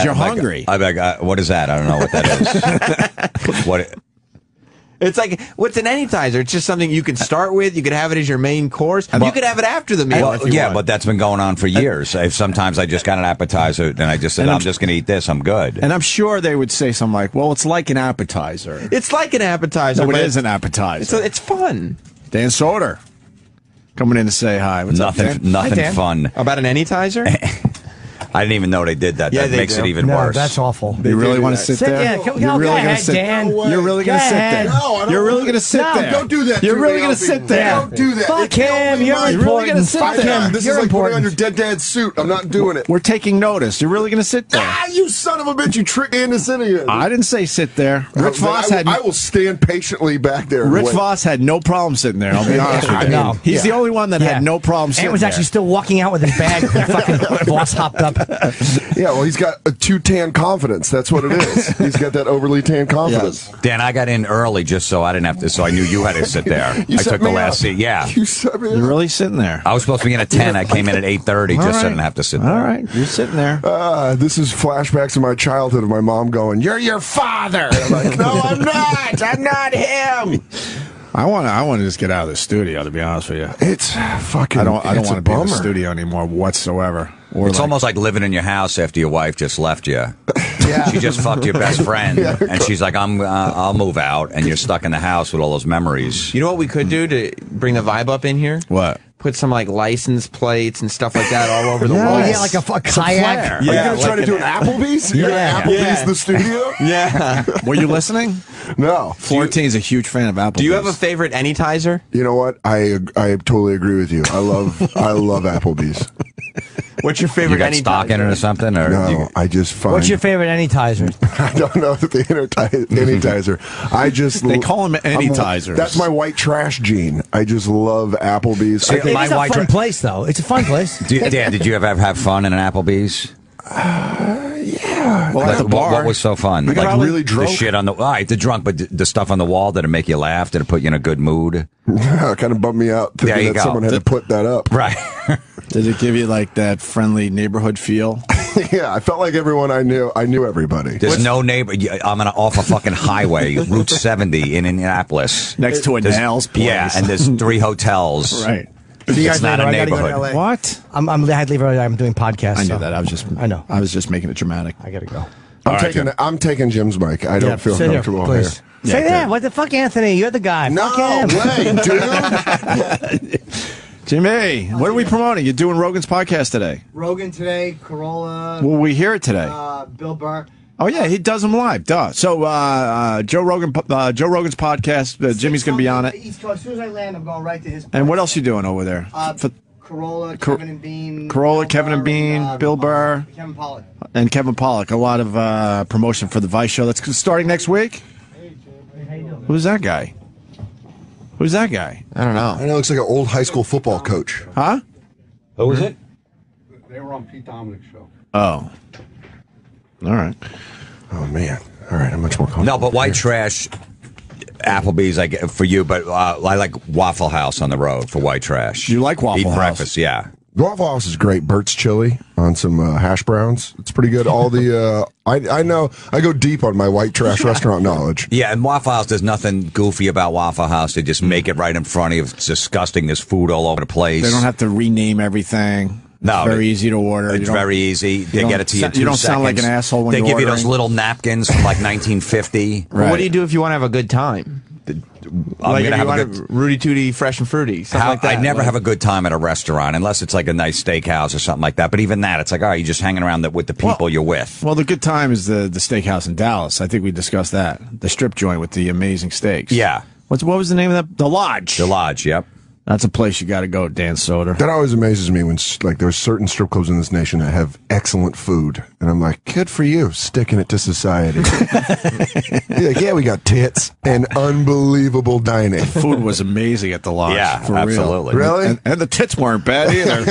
You're hungry. What is that? I don't know what that is. What? It's like, what's an appetizer? It's just something you can start with. You could have it as your main course. You could have it after the meal. Well, yeah, but that's been going on for years. Sometimes I just got an appetizer, and I just said, I'm just going to eat this. I'm good. And I'm sure they would say something like, well, it's like an appetizer. It's like an appetizer. No, it is an appetizer. It's fun. Dan Soder coming in to say hi. What's up, Dan? Nothing Dan. fun. About an appetizer? I didn't even know they did that. Yeah, that makes it even worse. That's awful. You really want to sit there? You're really going to sit there? You're really going to sit there? No, you're really going to sit there? Don't do that. You're really going to sit there? Don't do that. Fuck him. You're really going to sit there? This is like putting on your dead dad's suit. I'm not doing it. We're taking notice. You're really going to sit there? Ah, you son of a bitch. You tricked me into sitting here. I didn't say sit there. Rich Voss had... I will stand patiently back there. Rich Voss had no problem sitting there. I'll be honest with you. No. He's the only one that had no problem sitting there. And was actually still walking out with his bag when fucking Voss hopped up. Yeah, well, he's got a too tan confidence. That's what it is. He's got that overly tan confidence. Yes. Dan, I got in early just so I didn't have to. So I knew you had to sit there. I took the last seat. Yeah, you set me up. You're really sitting there. I was supposed to be in at 10. I came in at 8:30 just so I didn't have to sit there. All right, you're sitting there. This is flashbacks of my childhood of my mom going, "You're your father." And I'm like, "No, I'm not. I'm not him." I want to just get out of the studio. To be honest with you, it's fucking. I don't want to be in the bummer. studio anymore whatsoever. It's almost like living in your house after your wife just left you. Yeah. She just fucked your best friend, and she's like, I'll move out, and you're stuck in the house with all those memories. You know what we could do to bring the vibe up in here? What? Put some like license plates and stuff like that all over the Oh, wall. yeah, like a kayak. Are you going to try to do an Applebee's? You're going to Applebee's the studio? Yeah. Were you listening? No. Florentine's a huge fan of Applebee's. Do you have a favorite anytizer? You know what? I totally agree with you. I love Applebee's. What's your favorite You got anytizer? stock in it or something? Or No, I just find... What's your favorite anytizer? I don't know the anytizer. I just... They call them anytizers. That's my white trash gene. I just love Applebee's. See, It is a fun place, though. It's a fun place. Dan, did you ever have fun in an Applebee's? Yeah. Well, at the bar. What was so fun? We got really drunk. The shit on the... All right, the drunk, but the stuff on the wall, did it make you laugh? Did it put you in a good mood? It kind of bummed me out There you thinking that go. someone had to put that up. Right. Did it give you like that friendly neighborhood feel? Yeah, I felt like everyone I knew everybody. There's no neighbor. I'm off a fucking highway, Route 70 in Indianapolis. Next to a nails place. Yeah, and there's 3 hotels. Right. See you It's guys not later. a I gotta go to neighborhood. LA. What? I had to leave early. I'm doing podcasts. I knew so that. I was just making it dramatic. I gotta go. I'm taking Jim's mic. I don't feel sit here, comfortable please. here. Say that. What the fuck, Anthony? You're the guy. No Fuck him. way, dude. Jimmy, what are we promoting? You're doing Rogan's podcast today. Rogan today, Corolla, Will we hear it today? Bill Burr. Oh yeah, he does them live. Duh. So Joe Rogan's podcast. Jimmy's going to be on it. East Coast. As soon as I land, I'm going right to his. And what else you doing over there? Corolla, Kevin and Bean. Corolla, Bill Kevin and Burr, Bean, Bill Burr, Kevin Pollak. and Kevin Pollak. A lot of promotion for the Vice show that's starting next week. Who's that guy? Who's that guy? I don't know. I know, looks like an old high school football coach. Huh? Who is it? They were on Pete Dominic's show. Oh. All right. Oh man. All right, I'm much more comfortable. No, but white trash, Applebee's, I get for you, but I like Waffle House on the road for white trash. You like Waffle Eat House? breakfast, yeah. Waffle House is great. Bert's chili on some hash browns. It's pretty good. All the I know I go deep on my white trash restaurant knowledge. Yeah, and Waffle House, there's nothing goofy about Waffle House. They just make it right in front of you. It's disgusting. There's food all over the place. They don't have to rename everything. No, it's very easy to order. It's very easy. They get it to you in 2 seconds. You don't sound like an asshole when they you're give you ordering. those little napkins from like 1950. Well, what do you do if you want to have a good time? I'm gonna have a good. Rudy Tooty, fresh and fruity, something like that. I never have a good time at a restaurant unless it's like a nice steakhouse or something like that. But even that, it's like, all right, you're just hanging around with the people you're with. Well, the good time is the steakhouse in Dallas. I think we discussed that. The strip joint with the amazing steaks. Yeah. What was the name of that? The Lodge. The Lodge, yep. That's a place you got to go, Dan Soder. That always amazes me when like there's certain strip clubs in this nation that have excellent food, and I'm like, good for you, sticking it to society. You're like, yeah, we got tits and unbelievable dining. Food was amazing at the Lodge. Yeah, for absolutely. Real. Really? And the tits weren't bad either.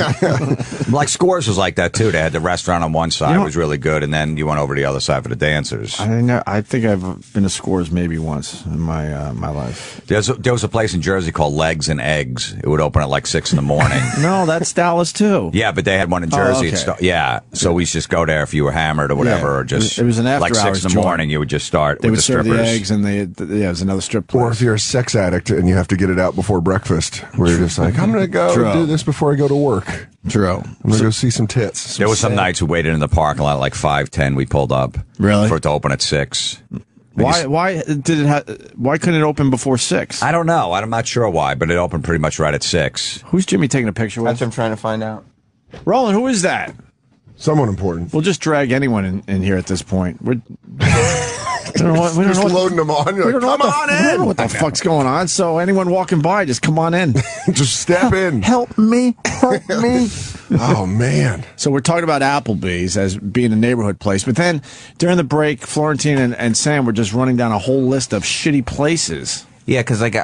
Like Scores was like that too. They had the restaurant on one side, was really good, and then you went over to the other side for the dancers. I think I've been to Scores maybe once in my life. There was a place in Jersey called Legs and Eggs. It would open at like 6 in the morning. No, that's Dallas too. Yeah, but they had one in Jersey. okay. Yeah, so we just go there if you were hammered or whatever, or just it was an like 6 after-hours in the joint. morning, you would just start They with would the serve strippers. the eggs, and it was another strip place. Or if you're a sex addict and you have to get it out before breakfast, where you're just like, I'm going to go True. do this before I go to work. True. I'm going to go see some tits. There was some nights we waited in the parking lot at like 5:10. We pulled up Really? for it to open at 6. Why couldn't it open before 6? I don't know. I'm not sure why, but it opened pretty much right at 6. Who's Jimmy taking a picture with? That's what I'm trying to find out. Roland, who is that? Someone important. We'll just drag anyone in here at this point. We don't know what, Just loading them on. You're we like, don't know come what on the, we don't know in. what the fuck's going on. So anyone walking by, just come on in. Just step in. Help me. Help me. Oh, man. So we're talking about Applebee's as being a neighborhood place. But then during the break, Florentine and Sam were just running down a whole list of shitty places. Yeah, because like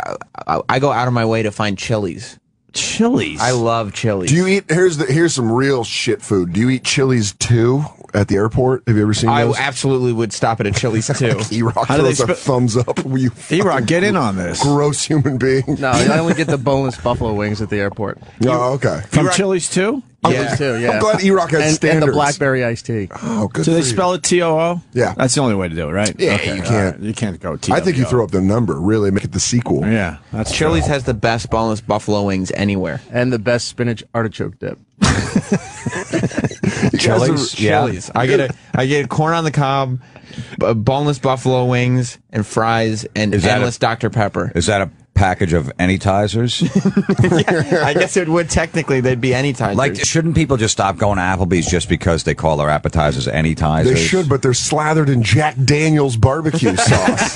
I go out of my way to find Chili's. Chili's. I love Chili's. Do you eat, here's some real shit food. Do you eat Chili's too at the airport? Have you ever seen I those? absolutely would stop at a Chili's too. E-Rock How do they throws a thumbs up. You E-Rock, get in on this. gross human being. No, I only get the boneless buffalo wings at the airport. Oh, okay. From Chili's too? Yeah, too. Yeah. I'm glad E-Rock has and standards. the blackberry iced tea. Oh, good Do for they you. spell it T-O-O? Yeah. That's the only way to do it, right? Yeah, Okay, you all can't. right. You can't go T-O-O. I think you throw up the number, really, make it the sequel. Yeah, that's Chili's true. has the best boneless buffalo wings anywhere. And the best spinach artichoke dip. Chili's? Yeah. Chili's. I get corn on the cob, boneless buffalo wings, and fries, and Is that endless Dr. Pepper. Is that a package of anytizers? I guess it would technically. They'd be anytime. Like, shouldn't people just stop going to Applebee's just because they call their appetizers anytizers? They should, but they're slathered in Jack Daniels barbecue sauce.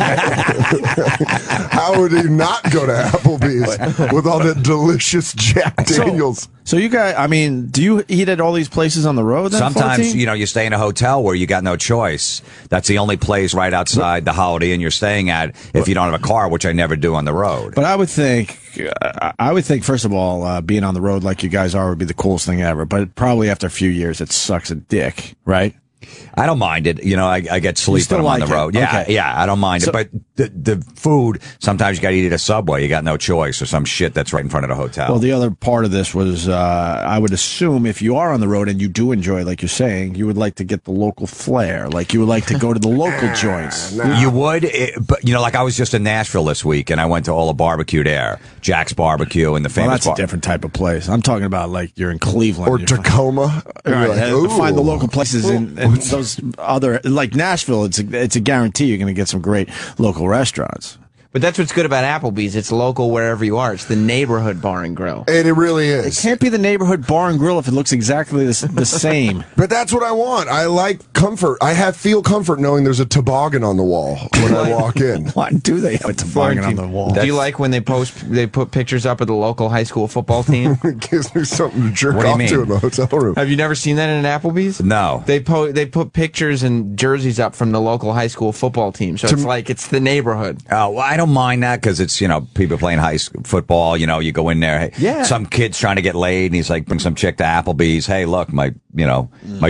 How would you not go to Applebee's with all that delicious Jack Daniels? So you guys, I mean, do you eat at all these places on the road then, Sometimes, 14? you know, you stay in a hotel where you got no choice. That's the only place right outside the Holiday Inn you're staying at if you don't have a car, which I never do on the road. But I would think, first of all, being on the road like you guys are would be the coolest thing ever. But probably after a few years, it sucks a dick, right? I don't mind it. You know, I get sleep still when I'm on like the it? road. Yeah, Okay. yeah, I don't mind So- it. But the food, sometimes you got to eat at a Subway. You got no choice or some shit that's right in front of the hotel. Well, the other part of this was, I would assume if you are on the road and you do enjoy, like you're saying, you would like to get the local flair. Like you would like to go to the local joints. You would, but you know, like I was just in Nashville this week, and I went to all the barbecue there, Jack's Barbecue, and the Well, famous. that's a different type of place. I'm talking about like you're in Cleveland. Or You're Tacoma? And Right, you're like, and find the "Ooh." local places in those other, like Nashville. It's a guarantee you're going to get some great local restaurants. But that's what's good about Applebee's. It's local wherever you are. It's the neighborhood bar and grill. And it really It is. can't be the neighborhood bar and grill if it looks exactly the same. But that's what I want. I like comfort. I feel comfort knowing there's a toboggan on the wall when I walk in. Why do they have a toboggan on the wall? Do you like when they put pictures up of the local high school football team? It gives me something to jerk What do you off mean? to in the hotel room. Have you never seen that in an Applebee's? No. They put pictures and jerseys up from the local high school football team. So it's like it's the neighborhood. Oh, well, I don't mind that because it's, you know, people playing high school football. You know, you go in there. Hey, Yeah. Some kid's trying to get laid, and he's like, bring some chick to Applebee's. Hey, look, my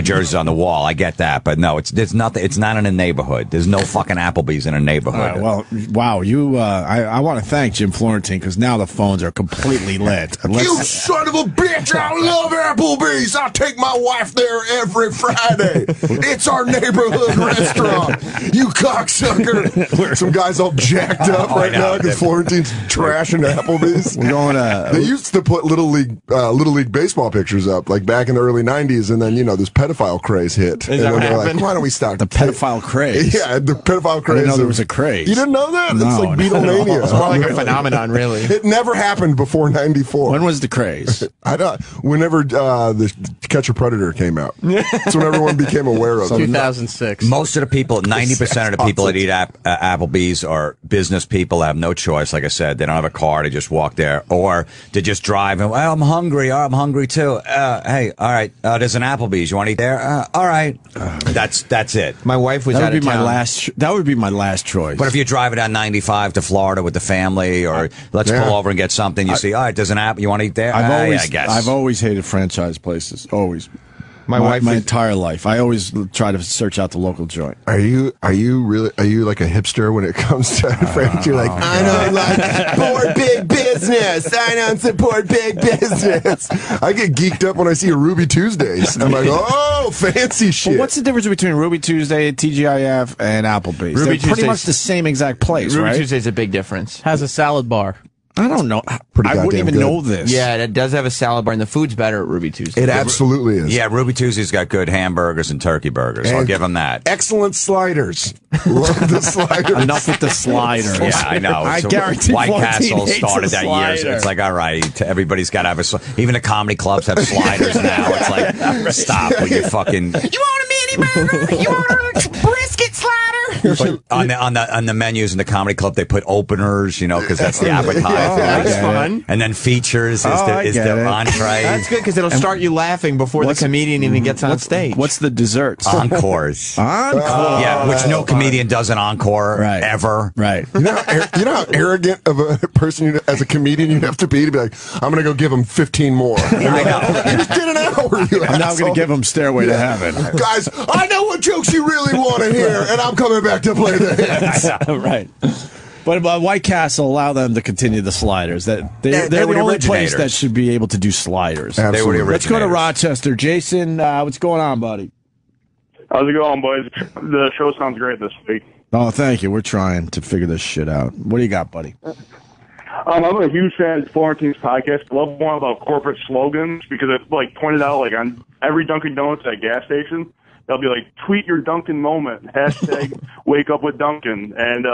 jersey's on the wall. I get that, but no, there's nothing. It's not in a neighborhood. There's no fucking Applebee's in a neighborhood. Well, wow, I want to thank Jim Florentine because now the phones are completely lit. You son of a bitch! I love Applebee's. I take my wife there every Friday. It's our neighborhood restaurant. You cocksucker! Some guys all jacked up right now because Florentine's trashing Applebee's. We're going to. They used to put little league baseball pictures up, like back in the early '90s, and then this pedophile craze hit, and that then what they're like, happened? "Why don't we stop The pedophile craze. Yeah, the pedophile craze. know there of- was a craze. You didn't know that? No, It's like no, Beatlemania. It's more like a phenomenon, really. It never happened before '94. When was the craze? I don't. Whenever the Catch a Predator came out, that's when everyone became aware of it. 2006. Most of the people, 90% of the people that eat Applebee's are business people that have no choice. Like I said, they don't have a car. They just walk there. Or they just drive and, well, I'm hungry. Oh, I'm hungry too. Hey, all right. There's an Applebee's. You want to eat there? All right. That's it. My wife was That out would be of my town. last. That would be my last choice. But if you're driving down 95 to Florida with the family, or let's pull over and get something, you see, all right, there's an app. You want to eat there? I've Yeah, always, I guess. I've always hated franchise places. Always. my entire life. I always try to search out the local joint. Are you like a hipster when it comes to French? You're like, I don't like support big business. I don't support big business. I get geeked up when I see a Ruby Tuesdays. I'm like, oh, fancy shit. Well, what's the difference between Ruby Tuesday, TGIF, and Applebee's? They're pretty much the same exact place, Ruby right? Tuesday's a big difference. Has a salad bar. I don't know. I wouldn't even know this. Yeah, it does have a salad bar, and the food's better at Ruby Tuesday. It absolutely is. Yeah, Ruby Tuesday's got good hamburgers and turkey burgers. I'll give them that. Excellent sliders. Love the sliders. Enough with the sliders. Yeah, I know. I So guarantee White 14 Castle hates started a that years. slider. It's like, all right, everybody's got to have a. Even the comedy clubs have sliders now. It's like, stop with your fucking. You want a mini burger? You want a brisket slider? But on the menus in the comedy club, they put openers, because that's the appetizer. That's fun. And then features is the entree. That's good because it'll start you laughing before the comedian even gets on stage. What's the desserts? Encores. Encore. Yeah, which no comedian does an encore ever. Right. You know how arrogant of a person as a comedian you'd have to be like, I'm going to go give him 15 more. I know. You just did an hour. I'm now going to give them Stairway to Heaven. Guys, I know what jokes you really want to hear, and I'm coming back to play the hits. Right. But White Castle allow them to continue the sliders. They're They the were the only place originators. that should be able to do sliders. They were the Absolutely. Let's go to originators. Rochester. Jason, what's going on, buddy? How's it going, boys? The show sounds great this week. Oh, thank you. We're trying to figure this shit out. What do you got, buddy? I'm a huge fan of Florentine's podcast. I love one about corporate slogans because it pointed out on every Dunkin' Donuts at gas station. They'll be like, tweet your Dunkin' moment, hashtag wake up with Dunkin'. And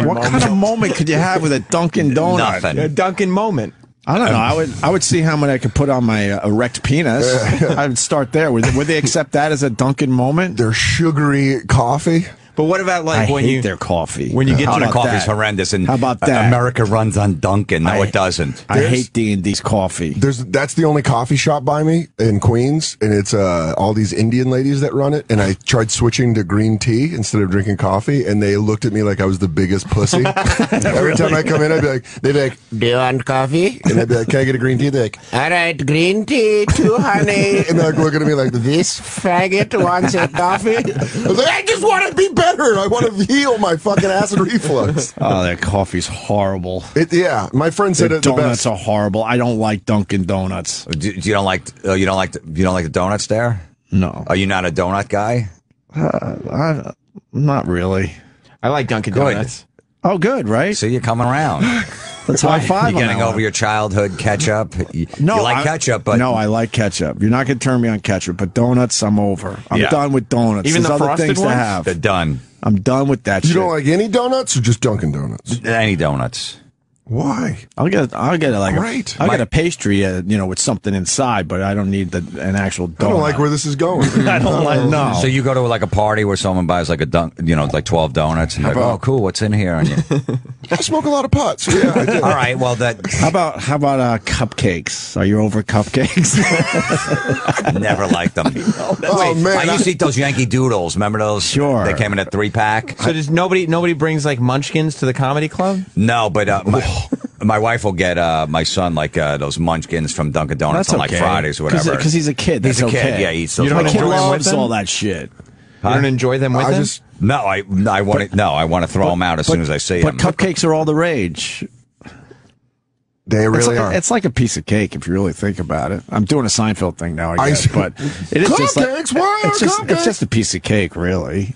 What kind of moment could you have with a Dunkin' Donut? Nothing. A Dunkin' moment. I don't know. I would see how many I could put on my erect penis. I would start there. Would they accept that as a Dunkin' moment? Their sugary coffee. But what about I when hate you their coffee. when you get Oh, to the about coffee's that? horrendous, and How about that? America runs on Dunkin'. No, it doesn't. I hate D&D's coffee. That's the only coffee shop by me in Queens, and it's all these Indian ladies that run it. And I tried switching to green tea instead of drinking coffee, and they looked at me like I was the biggest pussy. Every time I come in, they'd be like, "Do you want coffee?" And I'd be like, "Can I get a green tea?" They're like, "All right, green tea, 2 honey." And they're like looking at me like, "This faggot wants a coffee." I was like, "I just want to be better. I want to heal my fucking acid reflux." Oh, their coffee's horrible. Yeah, my friend said Their it the donuts best. are horrible. I don't like Dunkin' Donuts. You don't like the donuts there? No. Are you not a donut guy? Not really. I like Dunkin' Good. Donuts. Oh, good, right? So you're coming around. Let's high five You're on getting that over one. your childhood ketchup. You No, like ketchup, but no, I like ketchup. You're not going to turn me on ketchup, but donuts, I'm over. I'm Yeah. done with donuts. Even There's the other frosted things to ones? have. they're done. I'm done with that You shit. don't like any donuts or just Dunkin' Donuts? Any donuts. Why? I'll get like Great. I'll get a pastry, with something inside, but I don't need an actual donut. I don't like where this is going. I don't like no. So you go to like a party where someone buys like like 12 donuts, and you're like, oh, cool, what's in here? And you, I smoke a lot of pot, so yeah, I do. all right, well that How about cupcakes? Are you over cupcakes? never liked them. Oh, man. I used to eat those Yankee Doodles. Remember those? Sure. They came in a 3-pack. So does nobody brings Munchkins to the comedy club? No, but my wife will get my son those Munchkins from Dunkin' Donuts on okay. Fridays or whatever. Because he's a kid. He's That's a kid. okay. Yeah, he eats those. You don't My kid enjoy them with loves them? all that shit. You don't enjoy them with I them? just No, I want to. No, I want to throw them out as soon as I see them. But cupcakes are all the rage. they really are. It's like a piece of cake if you really think about it. I'm doing a Seinfeld thing now, I guess, but it is just like Cupcakes? Why are it's cupcakes? just a piece of cake, really.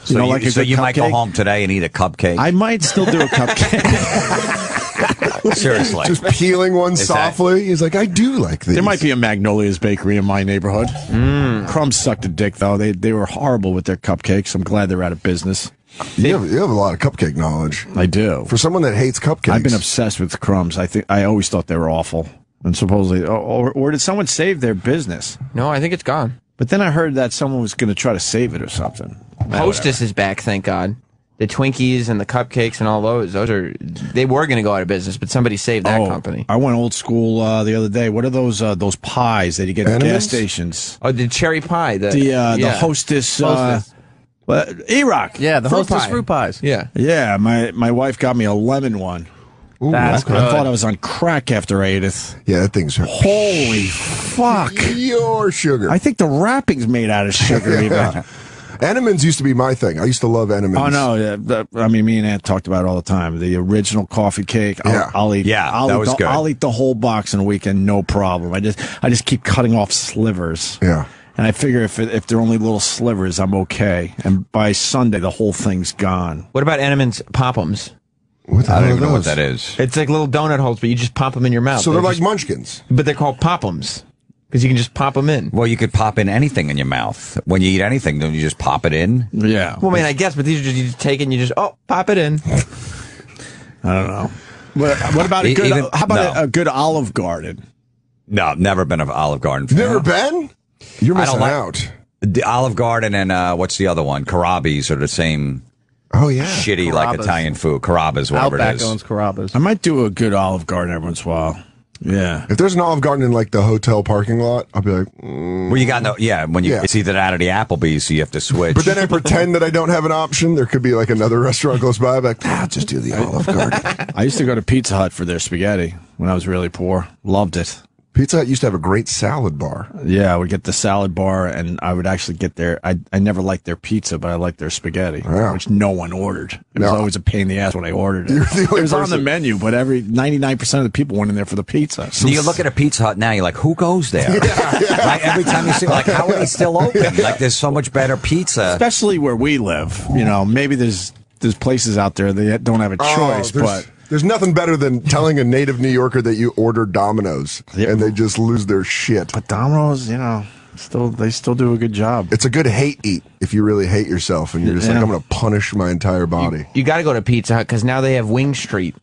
So know, like a good you might go cupcake? home today and eat a cupcake. I might still do a cupcake. Seriously. Just peeling one that- softly. He's like, I do like these. There might be a Magnolia's Bakery in my neighborhood. Crumbs sucked a dick, though. They were horrible with their cupcakes. I'm glad they're out of business. You have a lot of cupcake knowledge. I do. For someone that hates cupcakes. I've been obsessed with Crumbs. I always thought they were awful. And supposedly, or did someone save their business? No, I think it's gone. But then I heard that someone was going to try to save it or something. Hostess is back, thank God. The Twinkies and the cupcakes and all they were going to go out of business, but somebody saved that company. I went old school the other day. What are those pies that you get at gas Enemies? stations? Oh, the cherry pie. The Hostess. Hostess. E-Rock. Yeah, the Fruit Hostess pie. fruit pies. Yeah. Yeah, my wife got me a lemon one. Ooh, That's okay. I thought I was on crack after I ate it. Yeah, that thing's Holy fuck. pure sugar. I think the wrapping's made out of sugar even. Entenmann's used to be my thing. I used to love Entenmann's. Oh no! I mean, me and Aunt talked about it all the time. The original coffee cake. Yeah. I'll eat. Yeah, that was good. I'll eat the whole box in a weekend, no problem. I just keep cutting off slivers. Yeah. And I figure if they're only little slivers, I'm okay. And by Sunday, the whole thing's gone. What about Entenmann's Pop-Ums? What the I hell don't are even know what those? that is. It's like little donut holes, but you just pop them in your mouth. So they're like just- munchkins. but they're called Pop-Ums because you can just pop them in. Well, you could pop in anything in your mouth. When you eat anything, don't you just pop it in? Yeah. Well, I mean, I guess, but these are just you just take it and you just pop it in. I don't know. What about a good? Even- how about no. a good Olive Garden? No, never been an Olive Garden fan. Never been? You're I missing don't like- out. The Olive Garden and what's the other one? Carrabba's are the same Oh, yeah. shitty like Carrabba's. Italian food. Carrabba's, whatever Outback it is. owns Carrabba's. I might do a good Olive Garden every once in a while. Yeah. If there's an Olive Garden in like the hotel parking lot, I'll be like, Well, you got no, when you Yeah. it's either that or the Applebee's, so you have to switch. but then I pretend that I don't have an option. There could be like another restaurant close by. I'm like, I'll just do the Olive Garden. I used to go to Pizza Hut for their spaghetti when I was really poor. Loved it. Pizza Hut used to have a great salad bar. Yeah, I would get the salad bar, and I would actually get their. I never liked their pizza, but I liked their spaghetti, Yeah. which no one ordered. It was No. always a pain in the ass when I ordered it. You're the only It was on the person. menu, but 99% of the people went in there for the pizza. you look at a Pizza Hut now, you're like, who goes there? Right? Every time you see, like, how are they still open? Like, there's so much better pizza. Especially where we live, maybe there's places out there that don't have a choice, but there's nothing better than telling a native New Yorker that you ordered Domino's and they just lose their shit. but Domino's, they still do a good job. It's a good hate eat if you really hate yourself and you're just like, Yeah. I'm going to punish my entire body. You got to go to Pizza Hut because now they have Wing Street.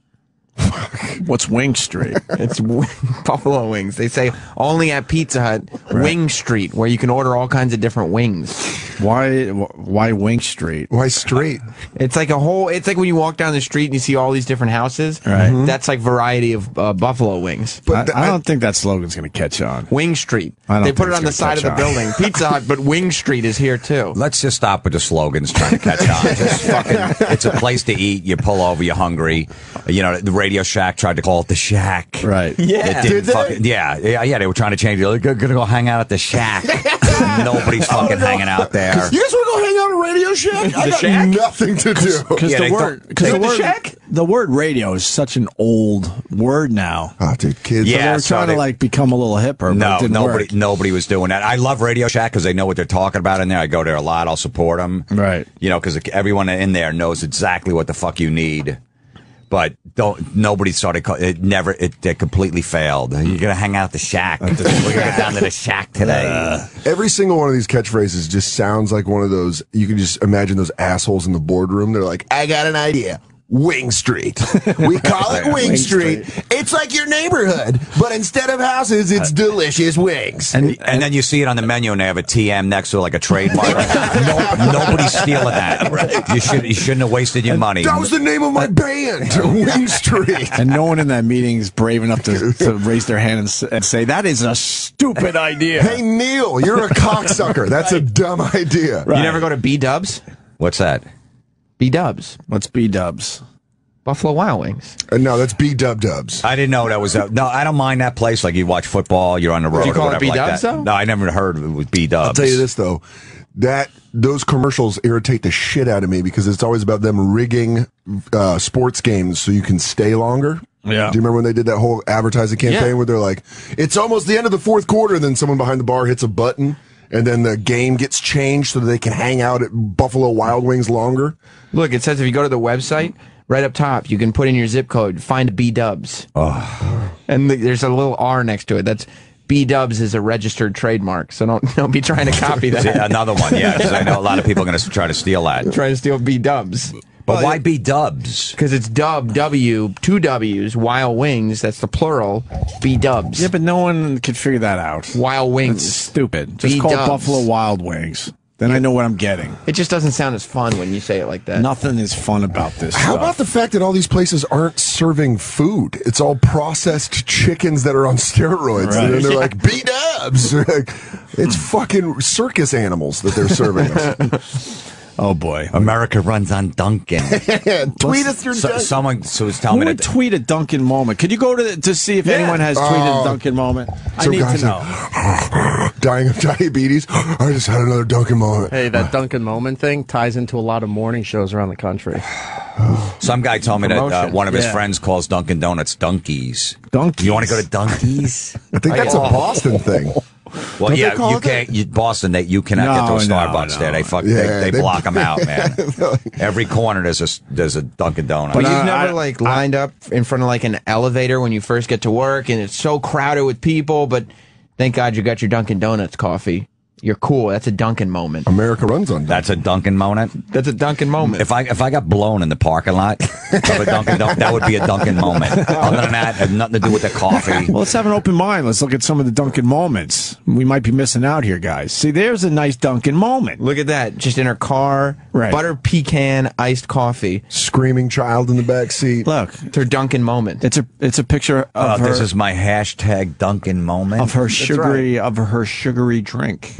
What's Wing Street? It's buffalo wings. They say only at Pizza Hut, Wing Street, where you can order all kinds of different wings. Why Wing Street? Why straight? It's like it's like when you walk down the street and you see all these different houses. Right. Mhm. That's like variety of buffalo wings. But I don't think that slogan's going to catch on. Wing Street. I don't They think put it it's on the gonna side of the catch on. building. Pizza Hut, but Wing Street is here too. Let's just stop with the slogans trying to catch on. Just fucking, it's a place to eat. You pull over, you're hungry. The Radio Shack tried to call it the Shack. Right. Yeah. It didn't Did they? fucking, yeah. They were trying to change it. They're gonna go hang out at the Shack. Nobody's fucking hanging out there. You guys want to go hang out at Radio Shack? I got Shack? nothing to do. Because Yeah, the they word, thought- because they- the the word, Shack? the word radio is such an old word now. Oh, dude, kids. Yeah. They were so trying they- to like become a little hipper. but it didn't work. Nobody was doing that. I love Radio Shack because they know what they're talking about in there. I go there a lot. I'll support them. Right. Because everyone in there knows exactly what the fuck you need. But nobody started. It completely failed. You're gonna hang out at the Shack. We're gonna get down to the Shack today. Every single one of these catchphrases just sounds like one of those. You can just imagine those assholes in the boardroom. They're like, I got an idea. Wing Street. We call it Wing Street. It's like your neighborhood, but instead of houses, it's delicious wings. And then you see it on the menu, and they have a TM next to like a trademark. Nobody's stealing that. You shouldn't have wasted your money. That was the name of my band, Wing Street. And no one in that meeting is brave enough to raise their hand and say, that is a stupid idea. Hey, Neil, you're a cocksucker. That's a dumb idea. You never go to B-Dubs? What's that? B-Dubs. What's B-dubs? Buffalo Wild Wings. No, that's B-Dubs. I didn't know that was no. I don't mind that place. Like you watch football, you're on the road. you call or it whatever like B-Dubs, that. though? No, I never heard it was B-Dubs. I'll tell you this, though. Those commercials irritate the shit out of me because it's always about them rigging sports games so you can stay longer. Yeah. Do you remember when they did that whole advertising campaign Yeah. where they're like, it's almost the end of the fourth quarter, and then someone behind the bar hits a button, and then the game gets changed so that they can hang out at Buffalo Wild Wings longer? Look, it says if you go to the website, right up top, you can put in your zip code, find B-Dubs. Oh. And there's a little R next to it. That's B-Dubs is a registered trademark, so don't be trying to copy that. See, another one, yeah, because I know a lot of people are going to try to steal that. Trying to steal B-Dubs. But why B-Dubs? Because it's dub, W, two W's, Wild Wings, that's the plural, B-Dubs. Yeah, but no one could figure that out. Wild It's Wings. stupid. Just call it B-dubs. Buffalo Wild Wings. Then I know what I'm getting. It just doesn't sound as fun when you say it like that. Nothing is fun about this How stuff. about the fact that all these places aren't serving food? It's all processed chickens that are on steroids. Right. And then they're like, B-Dubs. Like, it's fucking circus animals that they're serving us. Oh boy, America runs on Dunkin'. Tweet us your Dunkin'. Someone was telling Who me would that. tweet a Dunkin' moment? Could you go to see if anyone has tweeted a Dunkin' moment? I Some need to guy's know. like, dying of diabetes. I just had another Dunkin' moment. Hey, that Dunkin' moment thing ties into a lot of morning shows around the country. Some guy told me that Promotion. one of his Yeah. friends calls Dunkin' Donuts Dunkies. Donkeys. You want to go to Dunkies? I think that's a Boston thing. Well, Don't they yeah, call you it can't. Boston, you cannot get to a Starbucks there. They Yeah, they block them out, man. Every corner there's a Dunkin' Donuts. But you've I- never like lined up in front of like an elevator when you first get to work, and it's so crowded with people. But thank God you got your Dunkin' Donuts coffee. You're cool. That's a Dunkin' moment. America runs on Dunkin'. That's a Dunkin' moment. That's a Dunkin' moment. If I got blown in the parking lot of a Dunkin' that would be a Dunkin' moment. Other than that, it had nothing to do with the coffee. Well, let's have an open mind. Let's look at some of the Dunkin' moments. We might be missing out here, guys. See, there's a nice Dunkin' moment. Look at that. Just in her car, Right. butter pecan iced coffee. Screaming child in the back seat. Look, It's her Dunkin' moment. it's a picture of her This is my hashtag Dunkin' moment. of her sugary drink.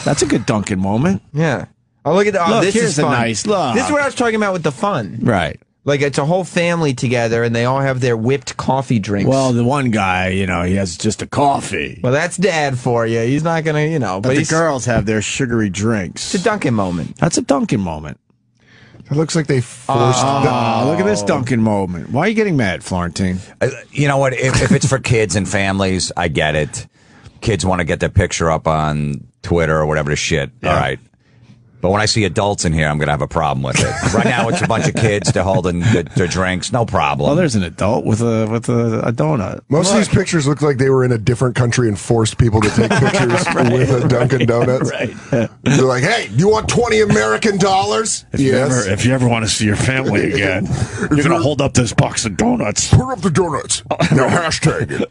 That's a good Dunkin' moment. Yeah. Oh, look at that. Oh, Look, this here's is a fun. nice look. This is what I was talking about with the fun. Right. Like, it's a whole family together, and they all have their whipped coffee drinks. Well, the one guy, he has just a coffee. Well, that's Dad for you. He's not going to, But the he's, girls have their sugary drinks. it's a Dunkin' moment. That's a Dunkin' moment. It looks like they forced Oh, look at this Dunkin' moment. Why are you getting mad, Florentine? You know what? If it's for kids and families, I get it. Kids want to get their picture up on Twitter or whatever the shit. Yeah. All right. But when I see adults in here, I'm going to have a problem with it. Right now, it's a bunch of kids. They're holding their drinks. No problem. Well, there's an adult with a donut. Most of these pictures look like they were in a different country and forced people to take pictures with a Dunkin' Donuts. Right. They're like, hey, you want 20 American dollars? Yes. If you ever want to see your family again, you're going to hold up this box of donuts. Put up the donuts. Now hashtag it.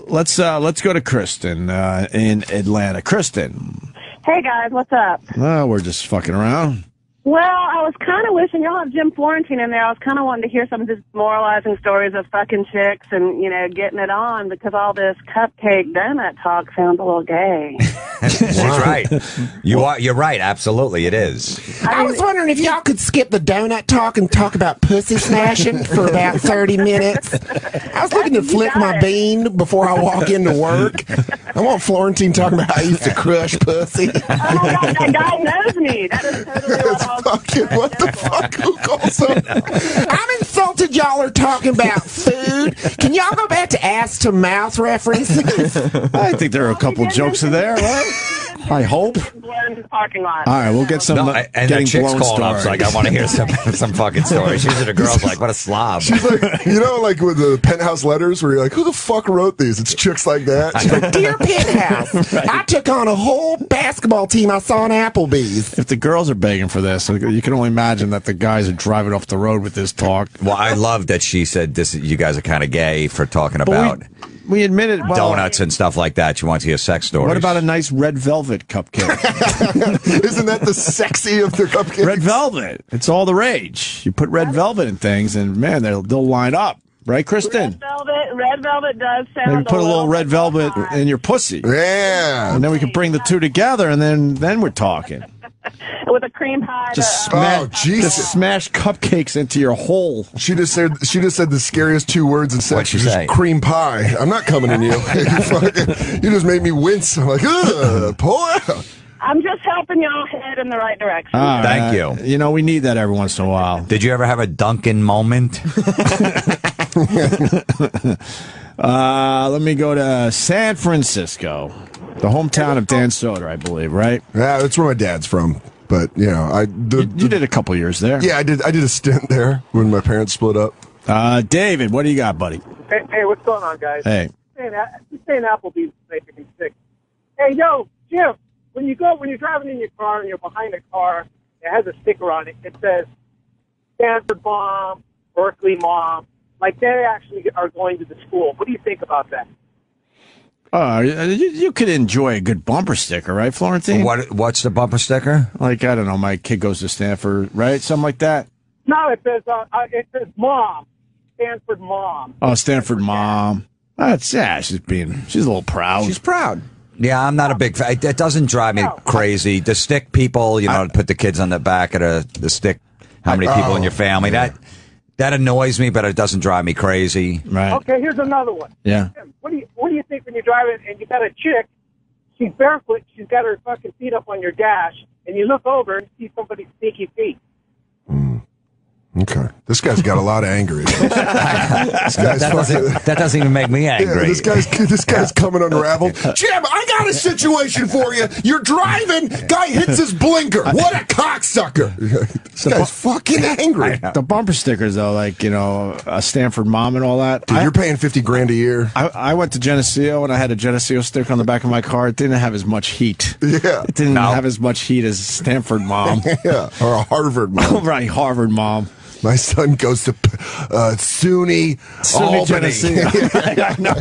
Let's go to Kristen in Atlanta. Kristen, Hey guys, what's up? we're just fucking around. Well, I was kind of wishing y'all had Jim Florentine in there. I was kind of wanting to hear some of his demoralizing stories of fucking chicks and, getting it on, because all this cupcake donut talk sounds a little gay. She's right. You're right. Absolutely, it is. I was wondering if y'all could skip the donut talk and talk about pussy smashing for about 30 minutes. I was looking to flick my bean before I walk into work. I want Florentine talking about how I used to crush pussy. Oh my God, that guy knows me. That is totally what I was Fucking, what the fuck? Who calls up? I'm insulted y'all are talking about food. Can y'all go back to ass to mouth references? I think there are a couple jokes in there, right? I hope. blown in the parking lot. All right, we'll get some And the getting chick's blown calling up, stories. so like, I want to hear some fucking stories. Usually the girl's like, what a slob. She's like, like with the penthouse letters where you're like, who the fuck wrote these? It's chicks like that. She's like, Dear Penthouse, I took on a whole basketball team I saw in Applebee's. If the girls are begging for this, you can only imagine that the guys are driving off the road with this talk. Well, I love that she said this. You guys are kind of gay for talking about We admitted donuts and stuff like that. You want to hear sex stories. What about a nice red velvet cupcake? isn't that the sexy of the cupcake? Red velvet. It's all the rage. You put red velvet in things, and man, they'll line up. Right, Kristen? Red velvet does sound Maybe put a little red velvet hot. in your pussy. Yeah. And then we can bring the two together, and then we're talking. With a cream pie. Just Oh, smash, Jesus. just smash cupcakes into your hole. She just said the scariest two words in sex. What'd she Just say? cream pie. I'm not coming in you. You just made me wince. I'm like, ugh, pull out. I'm just helping y'all head in the right direction. All Thank right. you. We need that every once in a while. Did you ever have a Dunkin' moment? Let me go to San Francisco, the hometown of Dan Soder, I believe, right? Yeah, that's where my dad's from. But You did a couple years there. Yeah, I did a stint there when my parents split up. David, what do you got, buddy? Hey, what's going on, guys? Hey. Saying Applebee's is making me sick. Hey, yo, Jim, when you're driving in your car and you're behind a car, it has a sticker on it. It says Stanford mom, Berkeley mom. Like they actually are going to the school. What do you think about that? You could enjoy a good bumper sticker, right, Florentine? What's the bumper sticker? Like, I don't know, my kid goes to Stanford, right? Something like that. No, it says mom, Stanford mom. Oh, Stanford mom. She's a little proud. She's proud. Yeah, I'm not a big fan. It doesn't drive me crazy. The stick people, you know, put the kids on the back of the stick. How many people in your family? That annoys me, but it doesn't drive me crazy. Right. Okay, here's another one. Yeah. What do you think when you're driving and you got a chick, she's barefoot, she's got her fucking feet up on your dash, and you look over and see somebody's sneaky feet? Okay. This guy's got a lot of anger in him. That doesn't even make me angry. Yeah, this guy's coming unraveled. Jim, I got a situation for you. You're driving, guy hits his blinker. What a cocksucker. This guy's fucking angry. The bumper stickers, though, like, you know, a Stanford mom and all that. Dude, you're paying $50,000 a year. I went to Geneseo and I had a Geneseo sticker on the back of my car. It didn't have as much heat. Yeah. It didn't have as much heat as Stanford mom. Yeah, or a Harvard mom. Right, Harvard mom. My son goes to SUNY Albany. I know.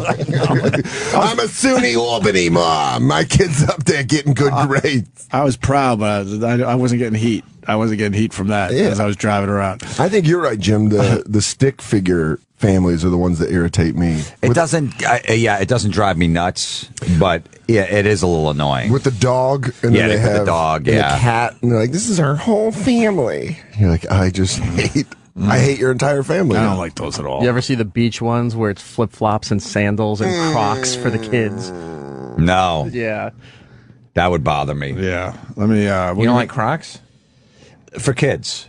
I'm a SUNY Albany mom. My kid's up there getting good grades. I was proud, but I wasn't getting heat. I wasn't getting heat from that as I was driving around. I think you're right, Jim. The stick figure families are the ones that irritate me. It doesn't drive me nuts, but yeah, it is a little annoying. With the dog, and then they have the dog, and the cat, and they're like, "This is our whole family." You're like, I hate your entire family. I don't like those at all. You ever see the beach ones where it's flip flops and sandals and Crocs for the kids? No. Yeah. That would bother me. Yeah. Let me. You don't like Crocs? For kids.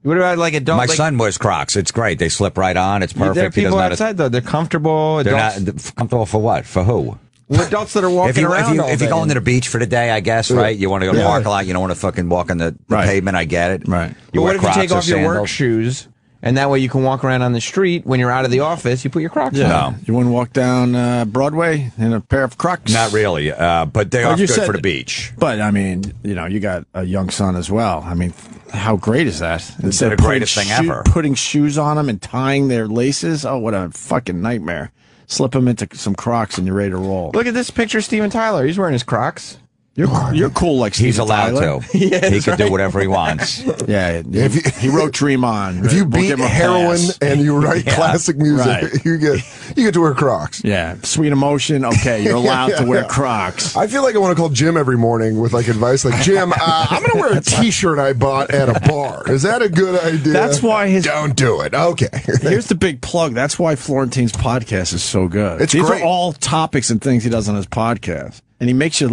What about like adults? My son wears Crocs. It's great. They slip right on. It's perfect. There are people outside, though. They're comfortable. They're not comfortable for what? For who? Well, adults that are walking around all if day. you're going to the beach for the day, I guess, right? You want to go to the parking lot. You don't want to fucking walk on the pavement. I get it. Right. You But wear what if you Crocs take or off your work sandals. shoes, and that way you can walk around on the street when you're out of the office? You put your Crocs on. No. You want to walk down Broadway in a pair of Crocs? Not really, but they are you good said- for the beach. But, I mean, you know, you got a young son as well. I mean, how great is that? Instead the of putting greatest thing ever. Putting shoes on them and tying their laces. Oh, what a fucking nightmare. Slip them into some Crocs and you're ready to roll. Look at this picture of Steven Tyler. He's wearing his Crocs. You're cool like Steven He's allowed Tyler. to. He can do whatever he wants. Yeah, he wrote Dream On. If you We'll beat give him a heroin pass. and you write classic music, right. you get to wear Crocs. Yeah, Sweet Emotion. Okay, you're allowed to wear Crocs. I feel like I want to call Jim every morning with like advice, like Jim, I'm going to wear a T-shirt I bought at a bar. Is that a good idea? That's why don't do it. Okay. Here's the big plug. That's why Florentine's podcast is so good. It's These great. are all topics and things he does on his podcast, and he makes you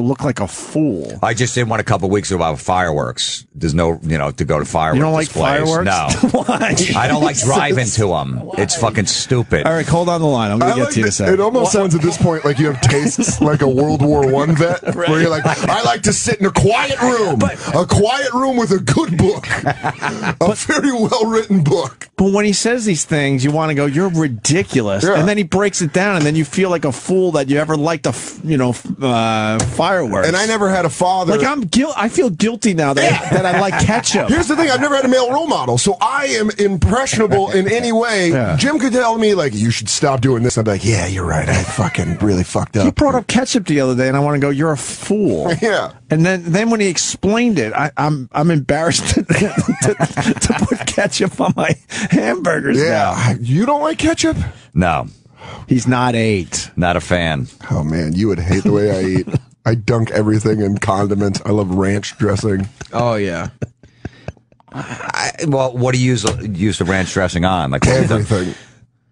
look like a fool. I just did one a couple weeks ago about fireworks. There's no, to go to fireworks. You don't like displays. fireworks? No. Why? I don't like driving to them. It's fucking stupid. All right, hold on the line. I'm going to get to you in a second. It almost sounds at this point like you have tastes like a World War I vet, where you're like, I like to sit in a quiet room with a good book, a very well written book. But when he says these things, you want to go, you're ridiculous. Yeah. And then he breaks it down, and then you feel like a fool that you ever liked fireworks. And I never had a father. Like I feel guilty now that I like ketchup. Here's the thing: I've never had a male role model, so I am impressionable in any way. Yeah. Jim could tell me like, you should stop doing this. I'd be like, yeah, you're right. I fucking really fucked up. He brought up ketchup the other day, and I want to go, you're a fool. Yeah. And then when he explained it, I'm embarrassed to put ketchup on my hamburgers now. Yeah, you don't like ketchup? No, He's not 8. not a fan. Oh man, you would hate the way I eat. I dunk everything in condiments. I love ranch dressing. Oh, yeah. Well, what do you use the ranch dressing on? Like Everything.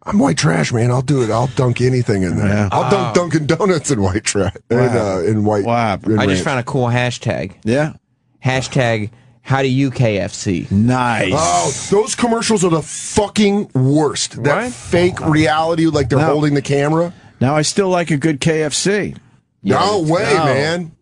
I'm white trash, man. I'll do it. I'll dunk anything in there. Yeah. I'll dunk Dunkin' Donuts in white trash. In white. Wow. in I just ranch. found a cool hashtag. Yeah. Hashtag, how do you KFC? Nice. Oh, those commercials are the fucking worst. That What? fake reality, like they're No. holding the camera. Now I still like a good KFC. No way, No. man.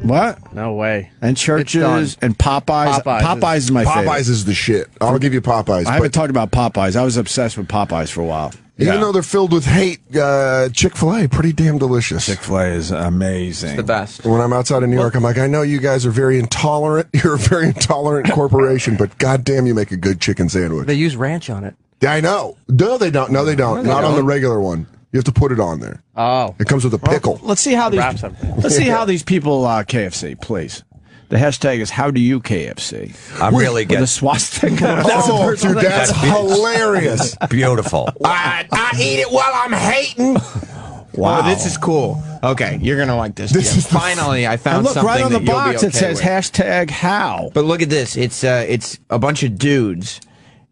What? No way. And Churches It's and Popeyes. Popeyes is my favorite. Popeyes is the shit. I'll give you Popeyes. I haven't talked about Popeyes. I was obsessed with Popeyes for a while. Even though they're filled with hate, Chick-fil-A, pretty damn delicious. Chick-fil-A is amazing. The best. When I'm outside of New York, I'm like, I know you guys are very intolerant. You're a very intolerant corporation, but goddamn, you make a good chicken sandwich. They use ranch on it. I know. No, they don't. No, they don't. Not on the regular one. You have to put it on there. Oh. It comes with a pickle. Let's see how these. Wrap something. Let's see how these people KFC, please. The hashtag is how do you KFC? I'm really With the getting swastika. Oh, dude, that's hilarious. beautiful. I eat it while I'm hating. Wow. Oh, this is cool. Okay, you're gonna like this. This Jim. is the- Finally, I And found look, something right on the that you'll be box it okay says with. hashtag how. But look at this. It's a bunch of dudes,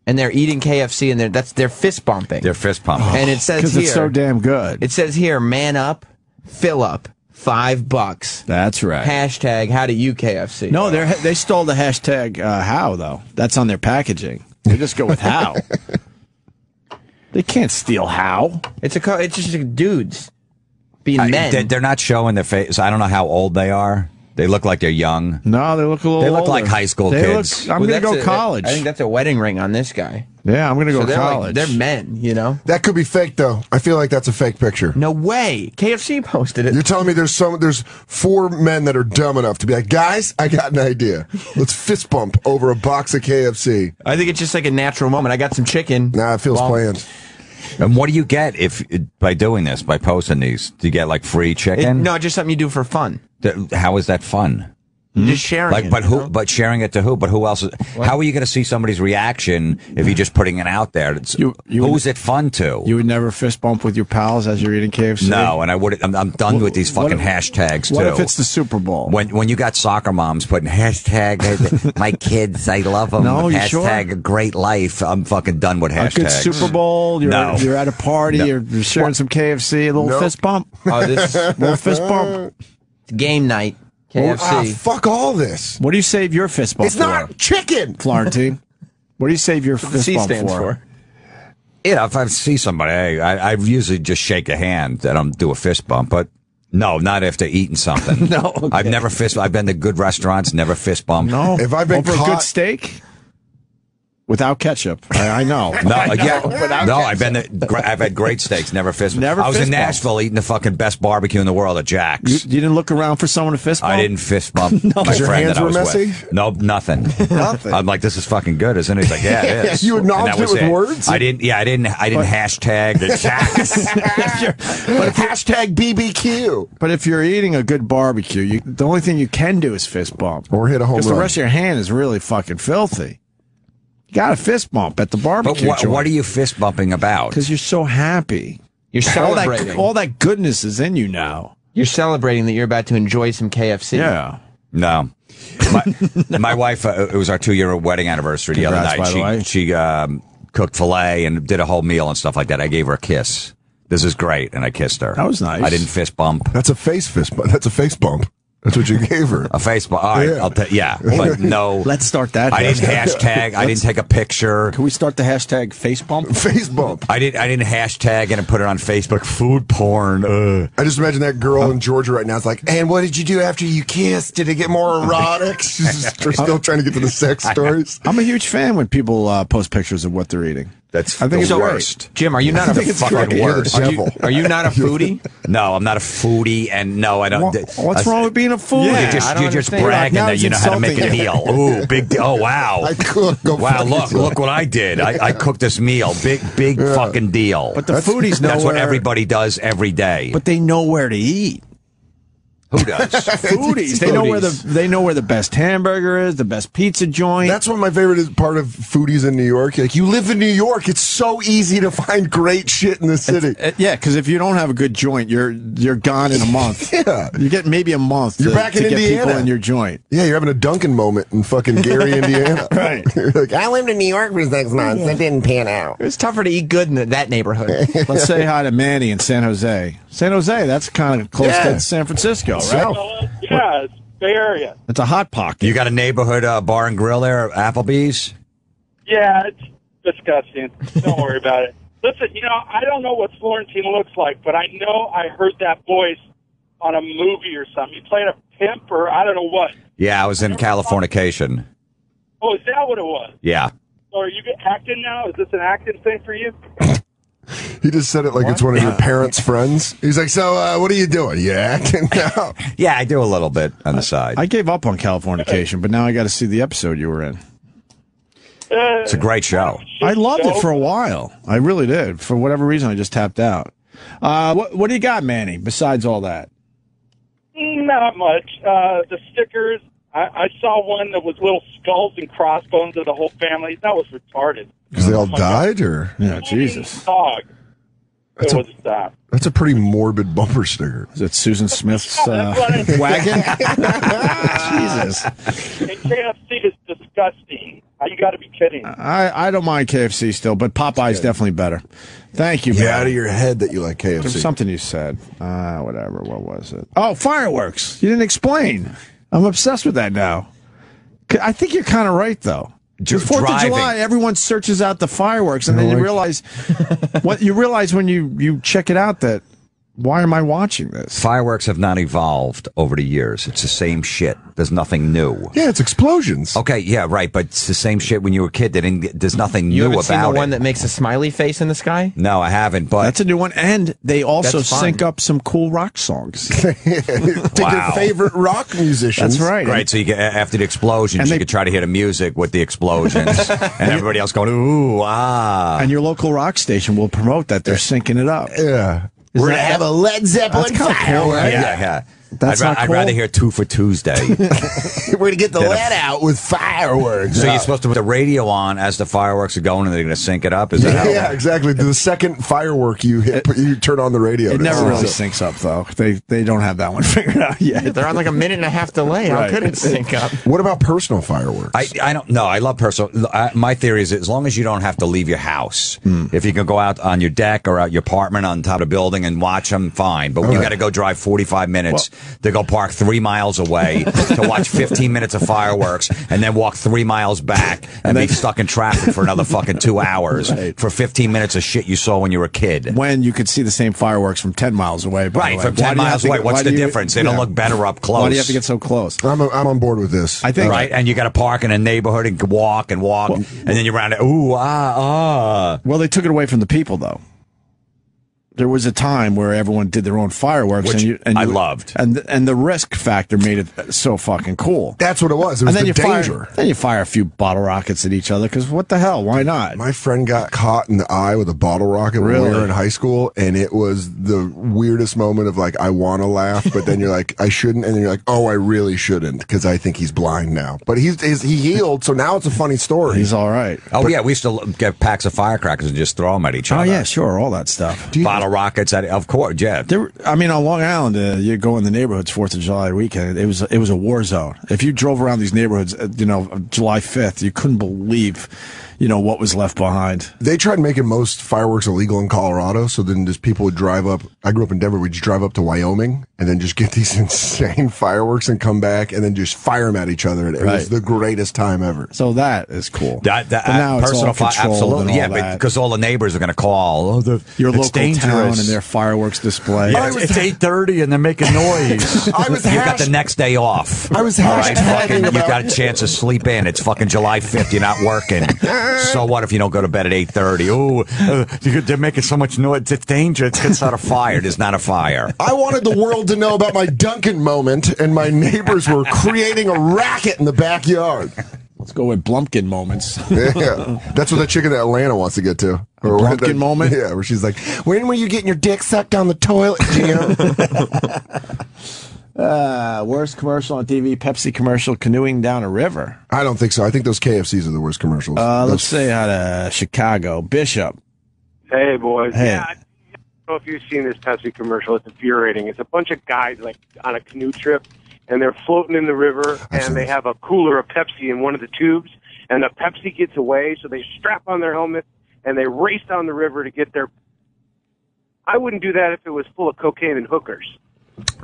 and they're eating KFC, and they're fist bumping. They're fist pumping. And it says Because here, it's so damn good. it says here, man up, fill up, $5. That's right. Hashtag how do you KFC? No, they stole the hashtag how, though. That's on their packaging. They just go with how. They can't steal how. it's just dudes being men. They're not showing their face. I don't know how old they are. They look like they're young. No, they look a little They look older. like high school They kids. I'm Well, going to that's go college. I think that's a wedding ring on this guy. Yeah, I'm going to go So they're college. they're men, you know. That could be fake, though. I feel like that's a fake picture. No way. KFC posted it. You're telling me there's 4 men that are dumb enough to be like, guys, I got an idea. Let's fist bump over a box of KFC. I think it's just like a natural moment. I got some chicken. Nah, it feels planned. And what do you get by doing this, by posting these? Do you get like free chicken? No, just something you do for fun. How is that fun? Just sharing Like, it. but you who? know? But sharing it to who? But who else? How are you going to see somebody's reaction if you're just putting it out there? Who's it fun to? You would never fist bump with your pals as you're eating KFC? No, and I would. I'm done with these fucking hashtags too. What if it's the Super Bowl? When you got soccer moms putting hashtag my kids, I love them. No, you hashtag sure? great life. I'm fucking done with A hashtags. good Super Bowl, you're at a party, No. you're sharing some KFC, a little fist bump. Oh, this is little fist bump. game night. KFC. Fuck all this. What do you save your fist bump It's for? not chicken. Florentine. What do you save your fist C bump stands for? Yeah, if I see somebody, I usually just shake a hand and do a fist bump, but no, not after eating something. No, okay. I've never I've been to good restaurants, never fist bump. No. If I've been Over a caught- good steak? Without ketchup. I know. No, I've had great steaks, never fist bump. Never I was fist in bump. Nashville eating the fucking best barbecue in the world at Jack's. You didn't look around for someone to fist bump? I didn't fist bump my Your friend hands that I were was messy? with. No, nothing. Nothing. I'm like, this is fucking good, isn't it? He's like, yeah, it is. You And that acknowledged it was with words? I didn't hashtag the Jack's. But hashtag BBQ. But if you're eating a good barbecue, the only thing you can do is fist bump. Or hit a home Because run. the rest of your hand is really fucking filthy. You got a fist bump at the But barbecue what are you fist bumping about? Because you're so happy. You're celebrating. All that goodness is in you now. You're celebrating that you're about to enjoy some KFC. Yeah. No. My wife, it was our 2-year wedding anniversary the other Congrats, by the way. night. She cooked filet and did a whole meal and stuff like that. I gave her a kiss. This is great. And I kissed her. That was nice. I didn't fist bump. That's a fist bump. That's a face bump. That's what you gave her. A face bump. All right. Yeah. But no. Let's start that. I didn't hashtag. I didn't take a picture. Can we start the hashtag face bump? Face bump. I didn't hashtag and put it on Facebook. Food porn. I just imagine that girl in Georgia right now. It's like, and what did you do after you kissed? Did it get more erotic? They're still trying to get to the sex stories. I'm a huge fan when people post pictures of what they're eating. That's I think the it's worst. Jim, are you not a fucking great. You're the worst? devil. Are you not a foodie? No, I'm not a foodie, and no, I don't. What's wrong with being a foodie? Yeah, You're I don't just understand. bragging Now that he's you know how to make a insulting meal. Ooh, big deal. Oh, wow. I cook. Go Wow, fuck look yourself. what I did. I cooked this meal. Big fucking deal. But the foodies know That's what where- everybody does every day. But they know where to eat. who does? Foodies. They know where the best hamburger is, the best pizza joint. That's what my favorite is part of foodies in New York. Like, you live in New York. It's so easy to find great shit in the city. Yeah, because if you don't have a good joint, you're gone in a month. Yeah. You get maybe a month You're to, back to in get Indiana. people in your joint. Yeah, you're having a Duncan moment in fucking Gary, Indiana. Right. You're like, I lived in New York for 6 months. That didn't pan out. It's tougher to eat good in that neighborhood. Let's say hi to Manny in San Jose. San Jose, that's kind of close Yeah. to San Francisco, right? Yeah, it's Bay Area. It's a hot pocket. You got a neighborhood bar and grill there, Applebee's? Yeah, it's disgusting. Don't worry about it. Listen, I don't know what Florentine looks like, but I know I heard that voice on a movie or something. He played a pimp or I don't know what. Yeah, I was in Californication. Oh, is that what it was? Yeah. So are you acting now? Is this an acting thing for you? He just said it like it's one of your parents' friends. He's like, so what are you doing? You acting now? Yeah, I do a little bit on the side. I gave up on Californication, but now I got to see the episode you were in. It's a great show. I loved it for a while. I really did. For whatever reason, I just tapped out. What do you got, Manny, besides all that? Not much. The stickers, I saw one that was little skulls and crossbones of the whole family. That was retarded. Because they all died, or? Yeah, Jesus. Dog. Oh, That's it a- would stop. That's a pretty morbid bumper sticker. Is it Susan Smith's wagon? Jesus. And KFC is disgusting. You got to be kidding. I don't mind KFC still, but Popeye's definitely better. Thank you, Get man. out of your head that you like KFC. There's something you said. Whatever. What was it? Oh, fireworks. You didn't explain. I'm obsessed with that now. I think you're kind of right, though. The 4th of July, everyone searches out the fireworks, and then you realize when you check it out that, why am I watching this? Fireworks have not evolved over the years. It's the same shit. There's nothing new. Yeah, it's explosions. Okay, yeah, right, but it's the same shit when you were a kid. There's nothing You new haven't about seen the it. one that makes a smiley face in the sky? No, I haven't, but That's a new one, and they also That's fun. sync up some cool rock songs. Take your favorite rock musicians. That's right. right, so you get after the explosions, And you they- could try to hear the music with the explosions, and everybody else going ooh ah. And your local rock station will promote that they're syncing it up. Yeah. We're going to have a Led Zeppelin That's kinda cool, firework. right? Yeah. That's not I'd cool? rather hear 2 for Tuesday. We're going to get the lead out with fireworks. So you're supposed to put the radio on as the fireworks are going, and they're going to sync it up. Is that how? Yeah, exactly. The second firework you hit, you turn on the radio. It and never really syncs up. syncs up, though. They don't have that one figured out yet. They're on like a minute and a half delay. How Right. could it sync up? What about personal fireworks? I don't know. I love personal. My theory is as long as you don't have to leave your house, if you can go out on your deck or out your apartment on top of the building and watch them, fine. But you got to go drive 45 minutes to go park 3 miles away to watch 15 minutes of fireworks and then walk 3 miles back and be stuck in traffic for another fucking 2 hours for 15 minutes of shit you saw when you were a kid. When you could see the same fireworks from 10 miles away. by the Right, way. from Why 10 do you have miles to away. get- What's why the do you- difference? They don't yeah. look better up close. Why do you have to get so close? I'm on board with this. I think Right, and you got to park in a neighborhood and walk, and then you're around it. Ooh, ah. Well, they took it away from the people, though. There was a time where everyone did their own fireworks, Which and I loved. and the risk factor made it so fucking cool. That's what it was. It was And then the you danger. then you fire a few bottle rockets at each other because what the hell? Why not? My friend got caught in the eye with a bottle rocket when we Really? were in high school, and it was the weirdest moment of like, I want to laugh, but then you're like, I shouldn't, and then you're like, oh, I really shouldn't because I think he's blind now. But he healed, so now it's a funny story. He's all right. Oh, yeah, we used to get packs of firecrackers and just throw them at each Oh other. yeah, sure, all that stuff. Bottle rockets, of course, yeah. I mean, on Long Island, you go in the neighborhoods 4th of July weekend. It was a war zone. If you drove around these neighborhoods, July 5th, you couldn't believe, what was left behind. They tried making most fireworks illegal in Colorado, so then just people would drive up. I grew up in Denver. We'd just drive up to Wyoming and then just get these insane fireworks and come back and then just fire them at each other. And it was the greatest time ever. So that is cool. That But now it's all controlled absolutely, and all yeah, that. because all the neighbors are going to call. Oh, Your it's local dangerous. town and their fireworks display. Yeah, it's 8:30 and they're making noise. I was You got the next day off. I was All right, hashtagging you about got a chance to sleep in. It's fucking July 5th. You're not working. So what if you don't go to bed at 8:30? Oh, they're making so much noise. It's dangerous. It's not a fire. There's not a fire. I wanted the world to know about my Duncan moment, and my neighbors were creating a racket in the backyard. Let's go with Blumpkin moments. Yeah, that's what that chick in Atlanta wants to get to. A Blumpkin moment? Yeah, where she's like, when were you getting your dick sucked down the toilet, Jim? Worst commercial on TV, Pepsi commercial, canoeing down a river. I don't think so. I think those KFCs are the worst commercials. Let's say out of Chicago. Bishop. Hey, boys. Hey. Yeah, I don't know if you've seen this Pepsi commercial. It's infuriating. It's a bunch of guys like on a canoe trip, and they're floating in the river, and they have a cooler of Pepsi in one of the tubes, and the Pepsi gets away, so they strap on their helmets, and they race down the river to get their... I wouldn't do that if it was full of cocaine and hookers.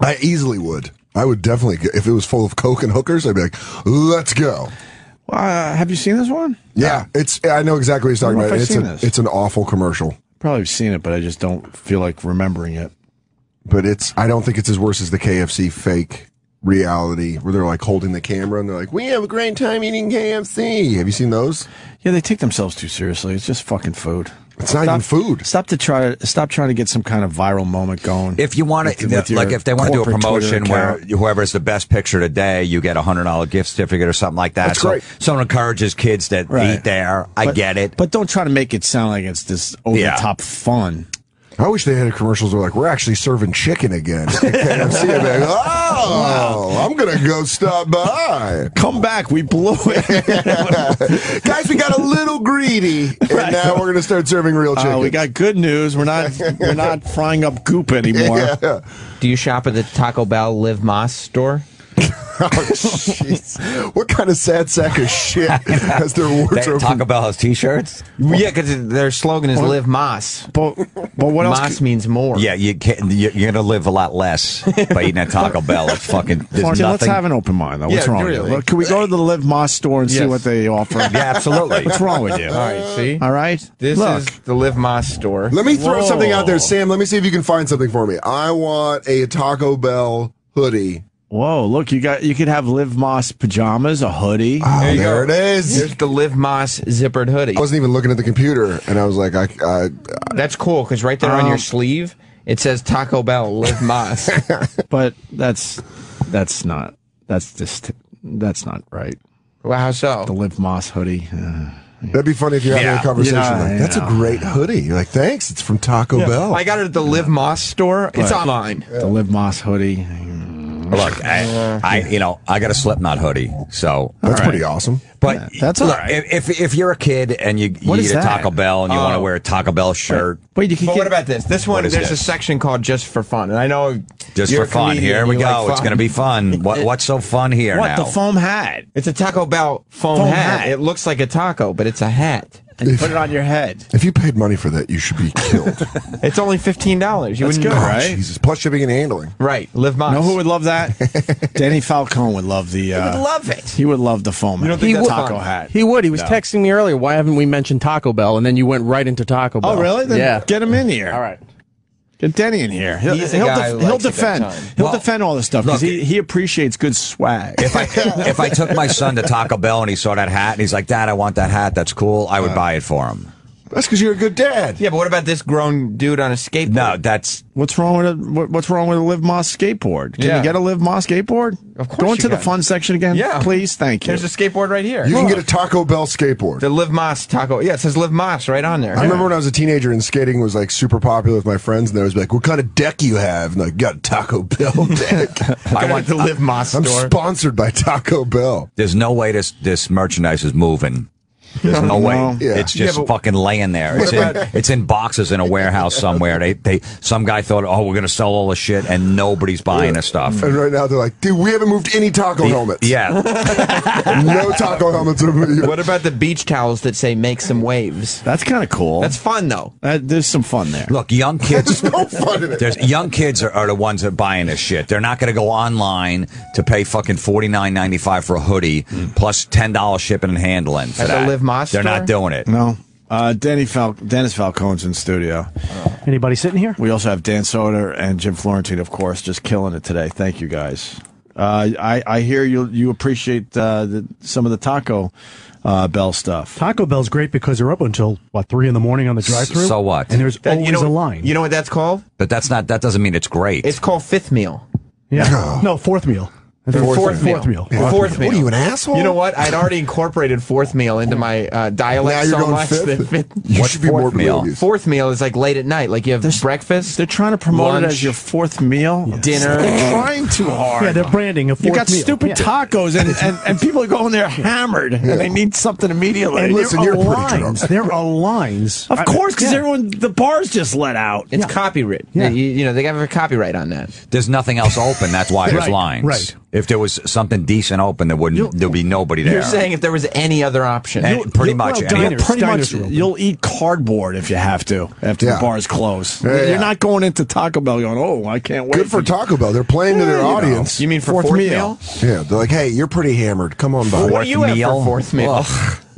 I easily would. I would definitely, if it was full of coke and hookers, I'd be like, let's go. Have you seen this one? Yeah, I know exactly what he's talking I don't know about. if I've seen this. It's an awful commercial. Probably seen it, but I just don't feel like remembering it. But I don't think it's as worse as the KFC fake reality where they're like holding the camera and they're like, we have a great time eating KFC. Have you seen those? Yeah, they take themselves too seriously. It's just fucking food. It's not even food. Stop trying to get some kind of viral moment going. If you want to, like if they want to do a promotion where whoever's the best picture today, you get a $100 gift certificate or something like that. That's great. Someone encourages kids that eat there. I get it. But don't try to make it sound like it's this over the top fun. I wish they had commercials where like, we're actually serving chicken again. At KFC, and they're like, oh, I'm going to go stop by. Come back. We blew it. Guys, we got a little greedy, and now we're going to start serving real chicken. We got good news. We're not frying up goop anymore. Yeah. Do you shop at the Taco Bell Live Más store? Oh, jeez. What kind of sad sack of shit has their wardrobe? Taco Bell has T-shirts? Yeah, because their slogan is Live Más. But what else? Más means more. Yeah, you're going to live a lot less by eating at Taco Bell. It's fucking, there's Florentine, let's nothing. have an open mind, though. What's wrong with you? Look, can we go to the Live Más store and see what they offer? Yeah, absolutely. What's wrong with you? All right, see? All right? This is the Live Más store. Let me throw something out there, Sam. Let me see if you can find something for me. I want a Taco Bell hoodie. Whoa, look, you could have Live Más pajamas, a hoodie. Oh, there it is. There's the Live Más zippered hoodie. I wasn't even looking at the computer, and I was like, That's cool, because right there on your sleeve, it says Taco Bell Live Más. But that's not right. Well, how so? The Live Más hoodie. That'd be funny if you're having a conversation like, that's a great hoodie. You're like, thanks, it's from Taco Bell. I got it at the Live Más store. It's online. The Live Más hoodie. Look, I got a Slipknot hoodie, so that's pretty awesome. But that's look, all right. if you're a kid and you eat at Taco Bell and you want to wear a Taco Bell shirt, But what about this? This one, there's a section called Just for Fun, and I know just you're for fun. comedian, Here we you go. like It's going to be fun. What's so fun here What, now? the foam hat? It's a Taco Bell foam hat. It looks like a taco, but it's a hat. And you put it on your head. If you paid money for that, you should be killed. It's only $15. That's good, right? Jesus, plus shipping and handling. Right. Live Más. Know who would love that? Danny Falcone would love the. He would love it. He would love the foam hat. He would. Taco hat. He would. He was texting me earlier. Why haven't we mentioned Taco Bell? And then you went right into Taco Bell. Oh, really? Then yeah. Get him in here. All right. Get Denny in here. He'll defend. He'll defend all this stuff because he appreciates good swag. If I took my son to Taco Bell and he saw that hat and he's like, "Dad, I want that hat. That's cool," I would buy it for him. That's because you're a good dad. Yeah, but what about this grown dude on a skateboard? No, that's what's wrong with what's wrong with a Live Más skateboard? Can you get a Live Más skateboard? Of course. Go into the fun section again, please. Thank you. There's a skateboard right here. You can get a Taco Bell skateboard. The Live Más taco. Yeah, it says Live Más right on there. I remember when I was a teenager and skating was like super popular with my friends, and they was like, "What kind of deck you have?" And I got a Taco Bell deck. I want the Live Más I'm store. sponsored by Taco Bell. there's no way this merchandise is moving. There's no way. Yeah. It's just fucking laying there. It's in boxes in a warehouse somewhere. Some guy thought, oh, we're gonna sell all the shit, and nobody's buying the stuff. And right now they're like, dude, we haven't moved any taco helmets. Yeah. No taco helmets. What about the beach towels that say "Make some waves"? That's kind of cool. That's fun though. There's some fun there. Look, young kids. There's no fun in it. Young kids are the ones that are buying this shit. They're not going to go online to pay fucking $49.95 for a hoodie plus $10 shipping and handling for At the that. Live Más They're store? not doing it. No. Dennis Falcone's in studio. Anybody sitting here? We also have Dan Soder and Jim Florentine, of course, just killing it today. Thank you, guys. I hear you appreciate some of the Taco Bell stuff. Taco Bell's great because they're up until, 3 in the morning on the drive-thru? So what? And there's always a line. You know what that's called? But that doesn't mean it's great. It's called fifth meal. Yeah. No, fourth meal. Fourth meal. Fourth meal. Fourth meal. What are you, an asshole? You know what? I'd already incorporated fourth meal into my dialect Now you're so going much fifth? that You should be more oblivious. fourth meal is like late at night. Like you have breakfast. They're trying to promote lunch, it as your fourth meal. dinner. They're trying too hard. Yeah, they're branding a fourth You got meal. stupid tacos, and people are going there hammered, and they need something immediately. And listen, there you're are pretty lines. drunk. There are lines. Of course, because the bars just let out. It's copyright. Yeah. They have a copyright on that. There's nothing else open. That's why there's Right, lines. right. If there was something decent open, there'd be nobody there. You're saying if there was any other option. And pretty much. diners. Pretty much, Diners are open. you'll eat cardboard if you have to after the bars close. Yeah, You're yeah. not going into Taco Bell going, oh, I can't wait. Good for Taco Bell. They're playing to their you know. audience. You mean for fourth meal? Yeah, they're like, hey, you're pretty hammered. Come on by. What do you have for fourth meal?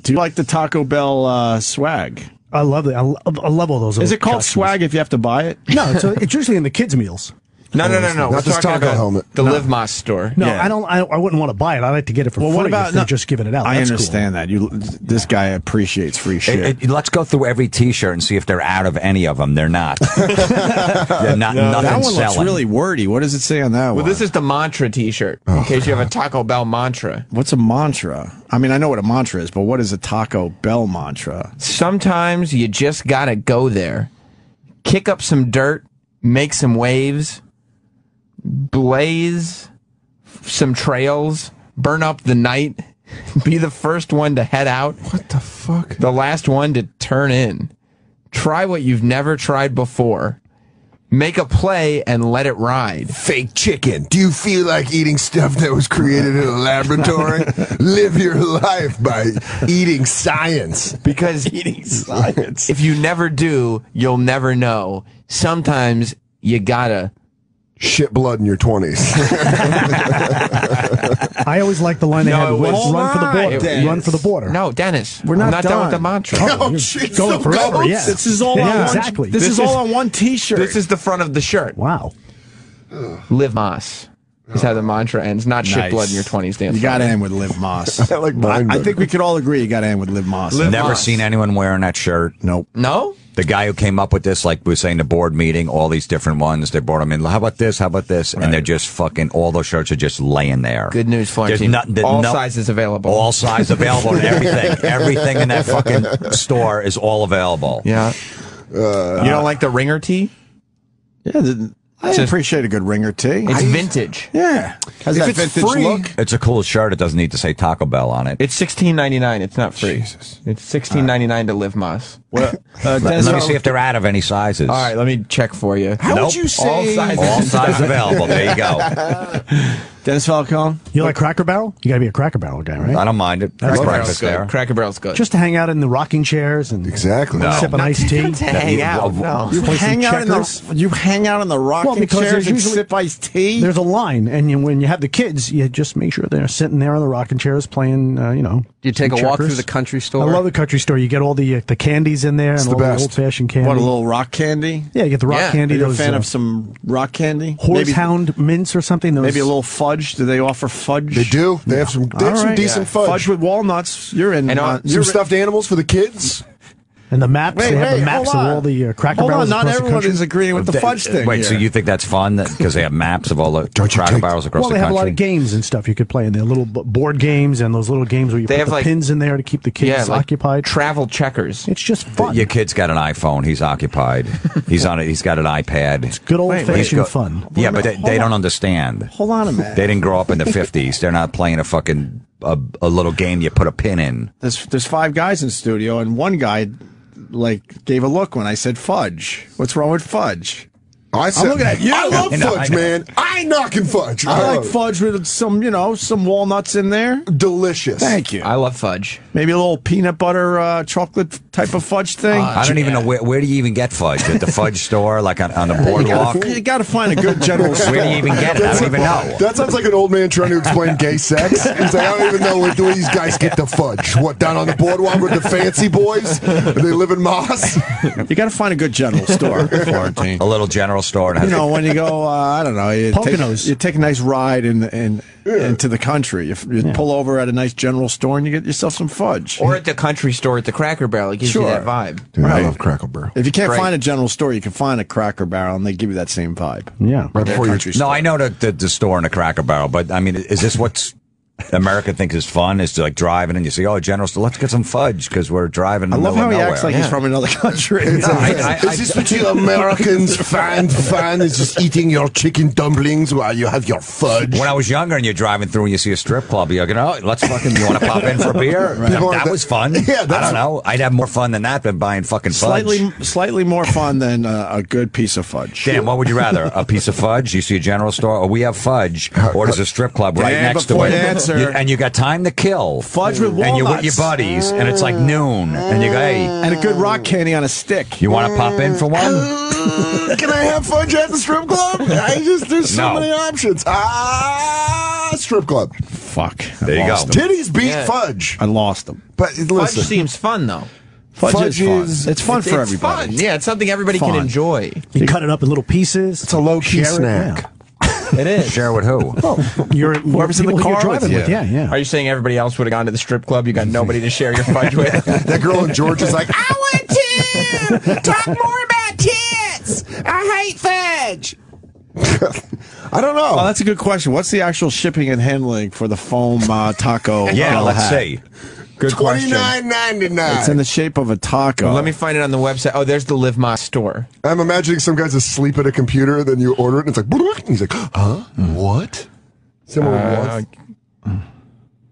Do you like the Taco Bell swag? I love it. I love all those. Is it called customs. swag if you have to buy it? No, it's usually in the kids' meals. No. Not We're this talking taco about helmet. the Live Más store. No, Yeah. I wouldn't want to buy it. I like to get it for free. What about if they're just giving it out? I That's understand that. This guy appreciates free shit. Let's go through every T-shirt and see if they're out of any of them. They're not. They're not. Nothing that one selling. looks really wordy. What does it say on that one? Well, this is the mantra T-shirt. In case you have a Taco Bell mantra. What's a mantra? I mean, I know what a mantra is, but what is a Taco Bell mantra? Sometimes you just gotta go there. kick up some dirt, make some waves, blaze some trails, burn up the night, be the first one to head out. What the fuck? The last one to turn in. Try what you've never tried before. Make a play and let it ride. Fake chicken. Do you feel like eating stuff that was created in a laboratory? Live your life by eating science. Because Eating science. if you never do, you'll never know. Sometimes you gotta Shit blood in your 20s. I always liked the line they had. hold Run for the border. on. Run for the border. No, Dennis, We're not done with done. the mantra. Oh, You're shit, going so forever. goats. Yeah. This is all on one. exactly. This is all on one T-shirt. This is the front of the shirt. Wow. Live Moss is how the mantra ends. Not shit Nice. blood in your 20s. Dance. You got to end with Live Moss. I like mine I better. think we could all agree you got to end with Live Moss. Never Moss. seen anyone wearing that shirt. Nope. No? The guy who came up with this, like we were saying, the board meeting, all these different ones, they brought them in. How about this? How about this? And they're just fucking, all those shirts are just laying there. Good news, Florentine. There's All sizes available. All sizes available and everything. Everything in that fucking store is all available. Yeah. You don't like the ringer tee? Yeah, I appreciate a good ringer tee. It's vintage. Yeah. Has If that it's vintage free- look? It's a cool shirt. It doesn't need to say Taco Bell on it. It's $16.99. It's not free. Jesus. It's $16.99 to Live Moss. Well, Let me see if they're out of any sizes. All right, let me check for you. How Nope. would you say? All sizes. All sizes available. There you go. Dennis Falcone? You like Cracker Barrel? You got to be a Cracker Barrel guy, right? I don't mind it. That's There's Cracker Barrel's breakfast good. there. Cracker Barrel's good. Just to hang out in the rocking chairs and Exactly. No. sip an iced tea. to hang out. No. You Play some hang out checkers. you hang out in the rocking because chairs there's and usually- sip iced tea? There's a line, and when you have the kids, you just make sure they're sitting there on the rocking chairs playing, You take some a walk checkers. through the country store. I love the country store. You get all the candies in there and the all the best. old-fashioned candy. What, a little rock candy? Yeah, you get the rock Yeah. candy. Are you a Those fan of some rock candy? horsehound mints or something. Those, Maybe a little fudge? Do they offer fudge? They do. They have some. They have All some right. decent Yeah. fudge. Fudge with walnuts. You're in. And you're Some in- stuffed animals for the kids. and the maps. Wait, they have wait, the maps of hold on. all the Cracker Hold on, Barrels not across the everyone country. is agreeing with the fudge thing. Wait, here. so you think that's fun because they have maps of all the Don't you Cracker take- Barrels across Well, the they have a lot country? of games and stuff you could play in there. Little board games and those little games where you They put have, the like- pins in there to keep the kids Yeah, like occupied. travel checkers. It's just fun. Your kid's got an iPhone. He's occupied. He's on it. He's got an iPad. It's good old-fashioned He's go- fun. Yeah, but they don't on. understand. Hold on a minute. They didn't grow up in the 50s. They're not playing a fucking a little game you put a pin in. There's five guys in the studio, and one guy gave a look when I said fudge. What's wrong with fudge? I said, looking at you. I love I know, fudge, I know. man. I ain't knocking fudge. I like fudge with some walnuts in there. Delicious. Thank you. I love fudge. Maybe a little peanut butter chocolate type of fudge thing. I don't even know where do you even get fudge at the fudge store, like on the boardwalk. You got to find a good general store. Where do you even get it? I don't even know. That sounds like an old man trying to explain gay sex. He's like, I don't even know where these guys get the fudge. What, down on the boardwalk with the fancy boys? They live in Moss? You got to find a good general store, Florentine. A little general store. And You know, when you go, I don't know, you Poconos. take a nice ride into the country. You pull over at a nice general store and you get yourself some fudge. Or at the country store at the Cracker Barrel. It gives you Sure. that vibe. Dude, I Right. love Cracker Barrel. If you can't Great. find a general store, you can find a Cracker Barrel, and they give you that same vibe. Yeah. Right before you Country No, store. I know the store and the Cracker Barrel, but I mean, is this what America thinks is fun? Is to like driving and you say, "Oh, general store, let's get some fudge because we're driving." In I the love middle how of he acts like nowhere." he's from another country. Is this what you Americans find fun? Is just eating your chicken dumplings while you have your fudge? When I was younger and you're driving through and you see a strip club, you're like, "Oh, let's fucking, you want to pop in for a beer?" That was fun. Yeah, I that's- don't know. I'd have more fun than that than buying fucking fudge. Slightly more fun than a good piece of fudge. Dan, what would you rather? A piece of fudge? You see a general store, or we have fudge, or there's a strip club right Dan, next to before it, you answer- and you got time to kill. Fudge with And you're with walnuts. your buddies, and it's like noon, and you go, "Hey, And a good rock candy on a stick. you want to pop in for one?" Can I have fudge at the strip club? There's so No. many options. Strip club. Fuck. There you go. Titties beat Yeah. fudge. I lost them. But Fudge listen, seems fun, though. Fudge is fun. is- It's fun for It's everybody. fun. Yeah, it's something everybody Fun. can enjoy. You cut it up in little pieces. it's a low-key Share it, snack. It is. Share with who? You're Whoever's in the people you're car with driving you. Yeah, yeah. Are you saying everybody else would have gone to the strip club? You got nobody to share your fudge with? That girl in Georgia's like, I want to talk more about tits. I hate fudge. I don't know. Oh, that's a good question. What's the actual shipping and handling for the foam taco? Yeah, yellow let's hat? see. Good question. $29.99. It's in the shape of a taco. Well, let me find it on the website. Oh, there's the Live Moss store. I'm imagining some guy's asleep at a computer, then you order it, and it's like, and he's like, huh? What? Someone wants.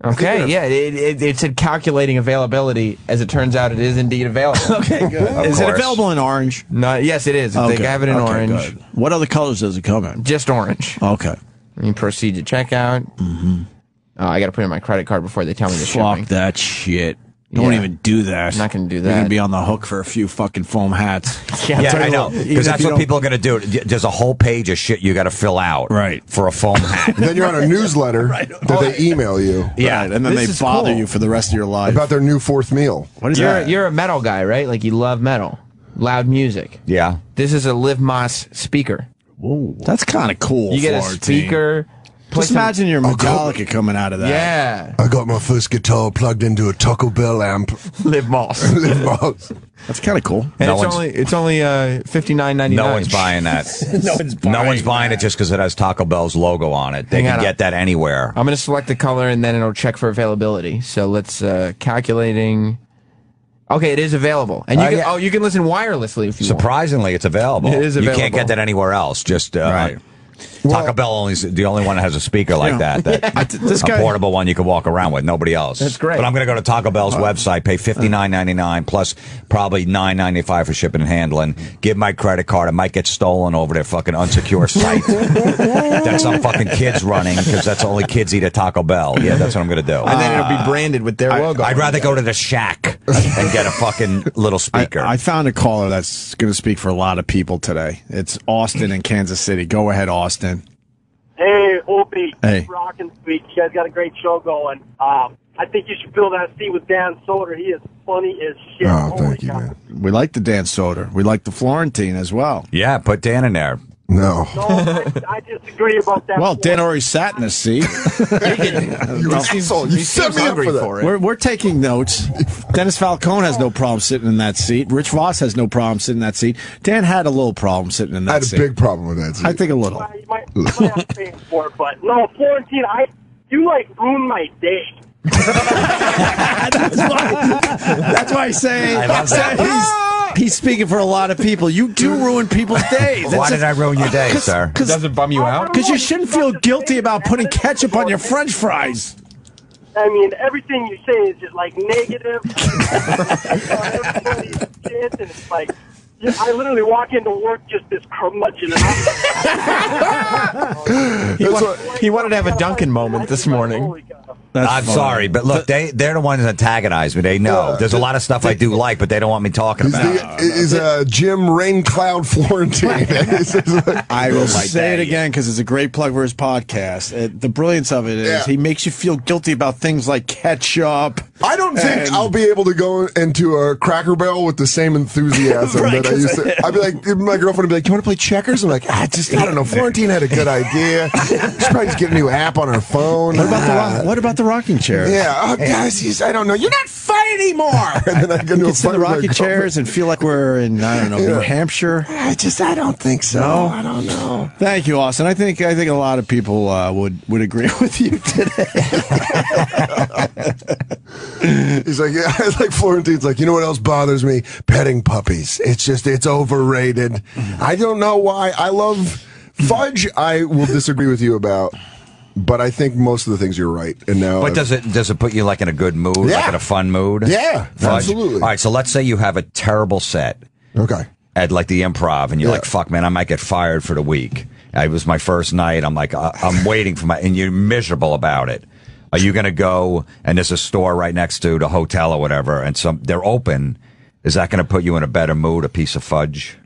Okay, yeah, it said calculating availability. As it turns out, it is indeed available. Okay, good. Is it available in orange? No, yes, it is. They have it in orange. Good. What other colors does it come in? Just orange. Okay. You proceed to checkout. Mm-hmm. I got to put in my credit card before they tell me the shipping. Fuck that shit. Don't even do that. I'm not going to do that. You're going to be on the hook for a few fucking foam hats. Yeah, I know. Because that's what people are going to do. There's a whole page of shit you got to fill out for a foam hat. And then you're on a newsletter that they email you. Yeah. Right, and then they bother you for the rest of your life. About their new fourth meal. What is that? You're a metal guy, right? Like you love metal. Loud music. Yeah. This is a Live Moss speaker. Whoa. That's kind of cool. You get a speaker. Just imagine your Metallica coming out of that. Yeah. I got my first guitar plugged into a Taco Bell amp. Live Moss. Live Moss. That's kind of cool. And it's only $59.99. No one's buying that. No one's buying it just because it has Taco Bell's logo on it. They can get that anywhere. I'm going to select the color and then it'll check for availability. So let's calculating. Okay, it is available, and you can listen wirelessly if you want. Surprisingly, it's available. It is available. You can't get that anywhere else. Just right. Taco Bell only is the only one that has a speaker like that. This guy, a portable one you can walk around with. Nobody else. That's great. But I'm going to go to Taco Bell's website, pay $59.99 plus probably $9.95 for shipping and handling. Give my credit card. It might get stolen over their fucking unsecure site that some fucking kids running because that's only kids eat at Taco Bell. Yeah, that's what I'm going to do. And then it'll be branded with their logo. I'd rather go to the Shack and get a fucking little speaker. I found a caller that's going to speak for a lot of people today. It's Austin in Kansas City. Go ahead, Austin. Hey, Opie. Hey. Rockin' sweet. You guys got a great show going. I think you should fill that seat with Dan Soder. He is funny as shit. Oh, thank you, man. We like the Dan Soder. We like the Florentine as well. Yeah, put Dan in there. No. No, I disagree about that. Well, Dan already sat in a seat. You set me up for that. We're taking notes. Dennis Falcone has no problem sitting in that seat. Rich Voss has no problem sitting in that seat. Dan had a little problem sitting in that seat. I had a big problem with that seat. I think a little. You might have to pay for it, but no, Florentine, you ruined my day. That's why I say he's speaking for a lot of people. You do ruin people's days. Why did I ruin your day, sir? Does it bum you out? Because you shouldn't feel guilty about putting ketchup on your French fries. I mean, everything you say is just negative. Everybody's shit, and it's like. I literally walk into work just this curmudgeon. He wanted to have a Dunkin' moment this morning. I'm sorry, but look, they're the ones that antagonize me. They know. There's a lot of stuff I do like, but they don't want me talking about it. Is Jim Raincloud Florentine. I will say it again because it's a great plug for his podcast. The brilliance of it is he makes you feel guilty about things like ketchup. I don't think I'll be able to go into a Cracker Barrel with the same enthusiasm that I used to. I'd be like, my girlfriend would be like, "You want to play checkers?" I'm like, I don't know. Florentine had a good idea. She's probably just get a new app on her phone. What about the rocking chair? Yeah, guys, I don't know. You're not fun anymore. And then I go to sit in the rocking chairs and feel like we're in New Hampshire. I don't think so. No? I don't know. Thank you, Austin. I think a lot of people would agree with you today. He's like, yeah, like Florentine's like, you know what else bothers me? Petting puppies. It's overrated. I don't know why. I love fudge. I will disagree with you about, but I think most of the things you're right. And now, but does it put you in a good mood, like in a fun mood? Yeah, fudge? Absolutely. All right, so let's say you have a terrible set. Okay. At the Improv, and you're like, fuck, man, I might get fired for the week. It was my first night. I'm like, I'm waiting for and you're miserable about it. Are you going to go, and there's a store right next to the hotel or whatever, and they're open. Is that going to put you in a better mood, a piece of fudge?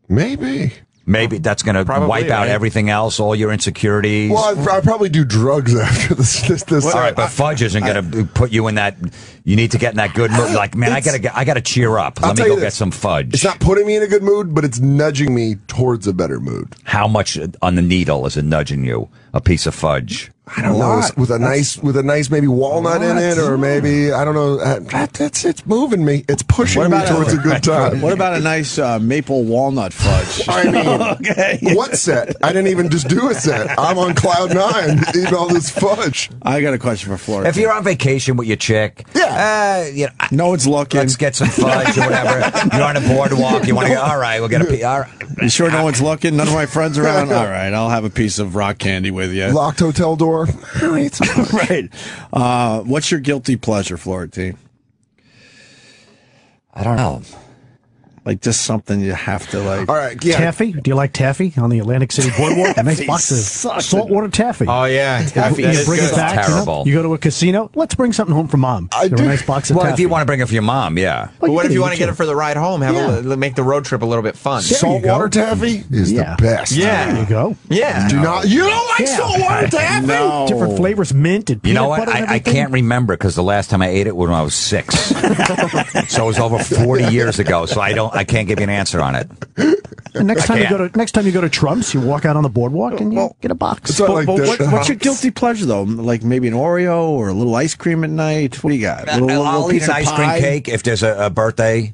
Maybe that's going to wipe out everything else, all your insecurities. Well, I'd probably do drugs after this. All right, but fudge isn't going to put you in that. You need to get in that good mood. Like, man, I got to cheer up. Let me go get some fudge. It's not putting me in a good mood, but it's nudging me towards a better mood. How much on the needle is it nudging you? A piece of fudge. I don't know, with a nice maybe walnut in it, or maybe I don't know. It's moving me. It's pushing me towards a good time. What about a nice maple walnut fudge? I mean, what set? I didn't even just do a set. I'm on cloud 9 eating all this fudge. I got a question for Florida. If you're on vacation with your chick, no one's looking. Let's get some fudge or whatever. You're on a boardwalk. You want to go? All right, we'll get a piece. All right. You sure no one's looking? None of my friends around. All right, I'll have a piece of rock candy with you. Locked hotel door. Right. What's your guilty pleasure, Florida? I don't know. Like just something you have to like. All right, yeah. Taffy? Do you like taffy on the Atlantic City Boardwalk? A nice box of saltwater taffy. Oh yeah, taffy. You bring it back. Terrible. You go to a casino. Let's bring something home for mom. A nice box of taffy. Well, if you want to bring it for your mom, yeah. But what if you want to get it for the ride home? Make the road trip a little bit fun. Saltwater taffy is the best. Yeah, there you go. Yeah. You don't like saltwater taffy? No. Different flavors, mint and peanut butter. You know what? I can't remember because the last time I ate it was when I was 6. So it was over 40 years ago. So I can't give you an answer on it. And next time you go to Trump's, you walk out on the boardwalk and you get a box. What's your guilty pleasure though? Like maybe an Oreo or a little ice cream at night. What do you got? I'll eat an ice cream cake if there's a birthday.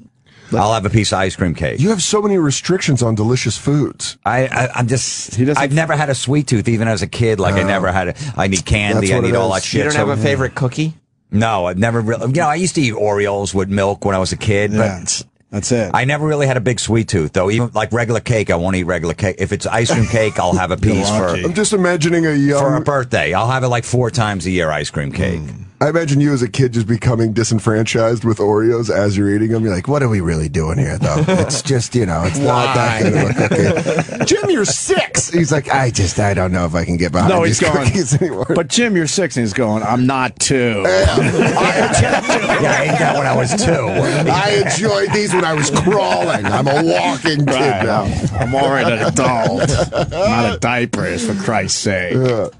I'll have a piece of ice cream cake. You have so many restrictions on delicious foods. I've never had a sweet tooth even as a kid. Like I never had I need candy. I need all that shit. You don't have a favorite cookie? No, I've never really. I used to eat Oreos with milk when I was a kid, but. That's it. I never really had a big sweet tooth, though. Even like regular cake, I won't eat regular cake. If it's ice cream cake, I'll have a piece I'm just imagining for a birthday. I'll have it like 4 times a year, ice cream cake. I imagine you as a kid just becoming disenfranchised with Oreos as you're eating them. You're like, what are we really doing here, though? It's just, it's not that good of a cookie. Jim, you're 6. He's like, I don't know if I can get behind these cookies anymore. But Jim, you're 6, and he's going, I'm not 2. I ate that when I was 2. I enjoyed these when I was crawling. I'm a walking kid now. I'm already an adult. Not a diaper, for Christ's sake.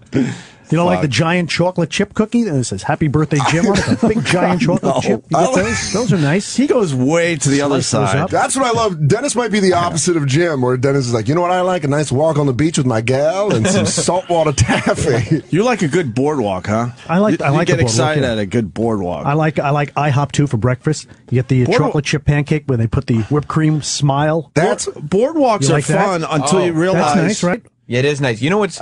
You don't like the giant chocolate chip cookie? And it says "Happy Birthday, Jim" on it. A big giant chocolate chip. You get those? Those are nice. He goes way to the other side. That's what I love. Dennis might be the opposite of Jim, where Dennis is like, you know what I like? A nice walk on the beach with my gal and some saltwater taffy. You like a good boardwalk, huh? I like get excited at a good boardwalk. I like IHOP too for breakfast. You get the chocolate chip pancake where they put the whipped cream smile. Boardwalks are fun until you realize. That's nice, right? Yeah, it is nice. You know what's.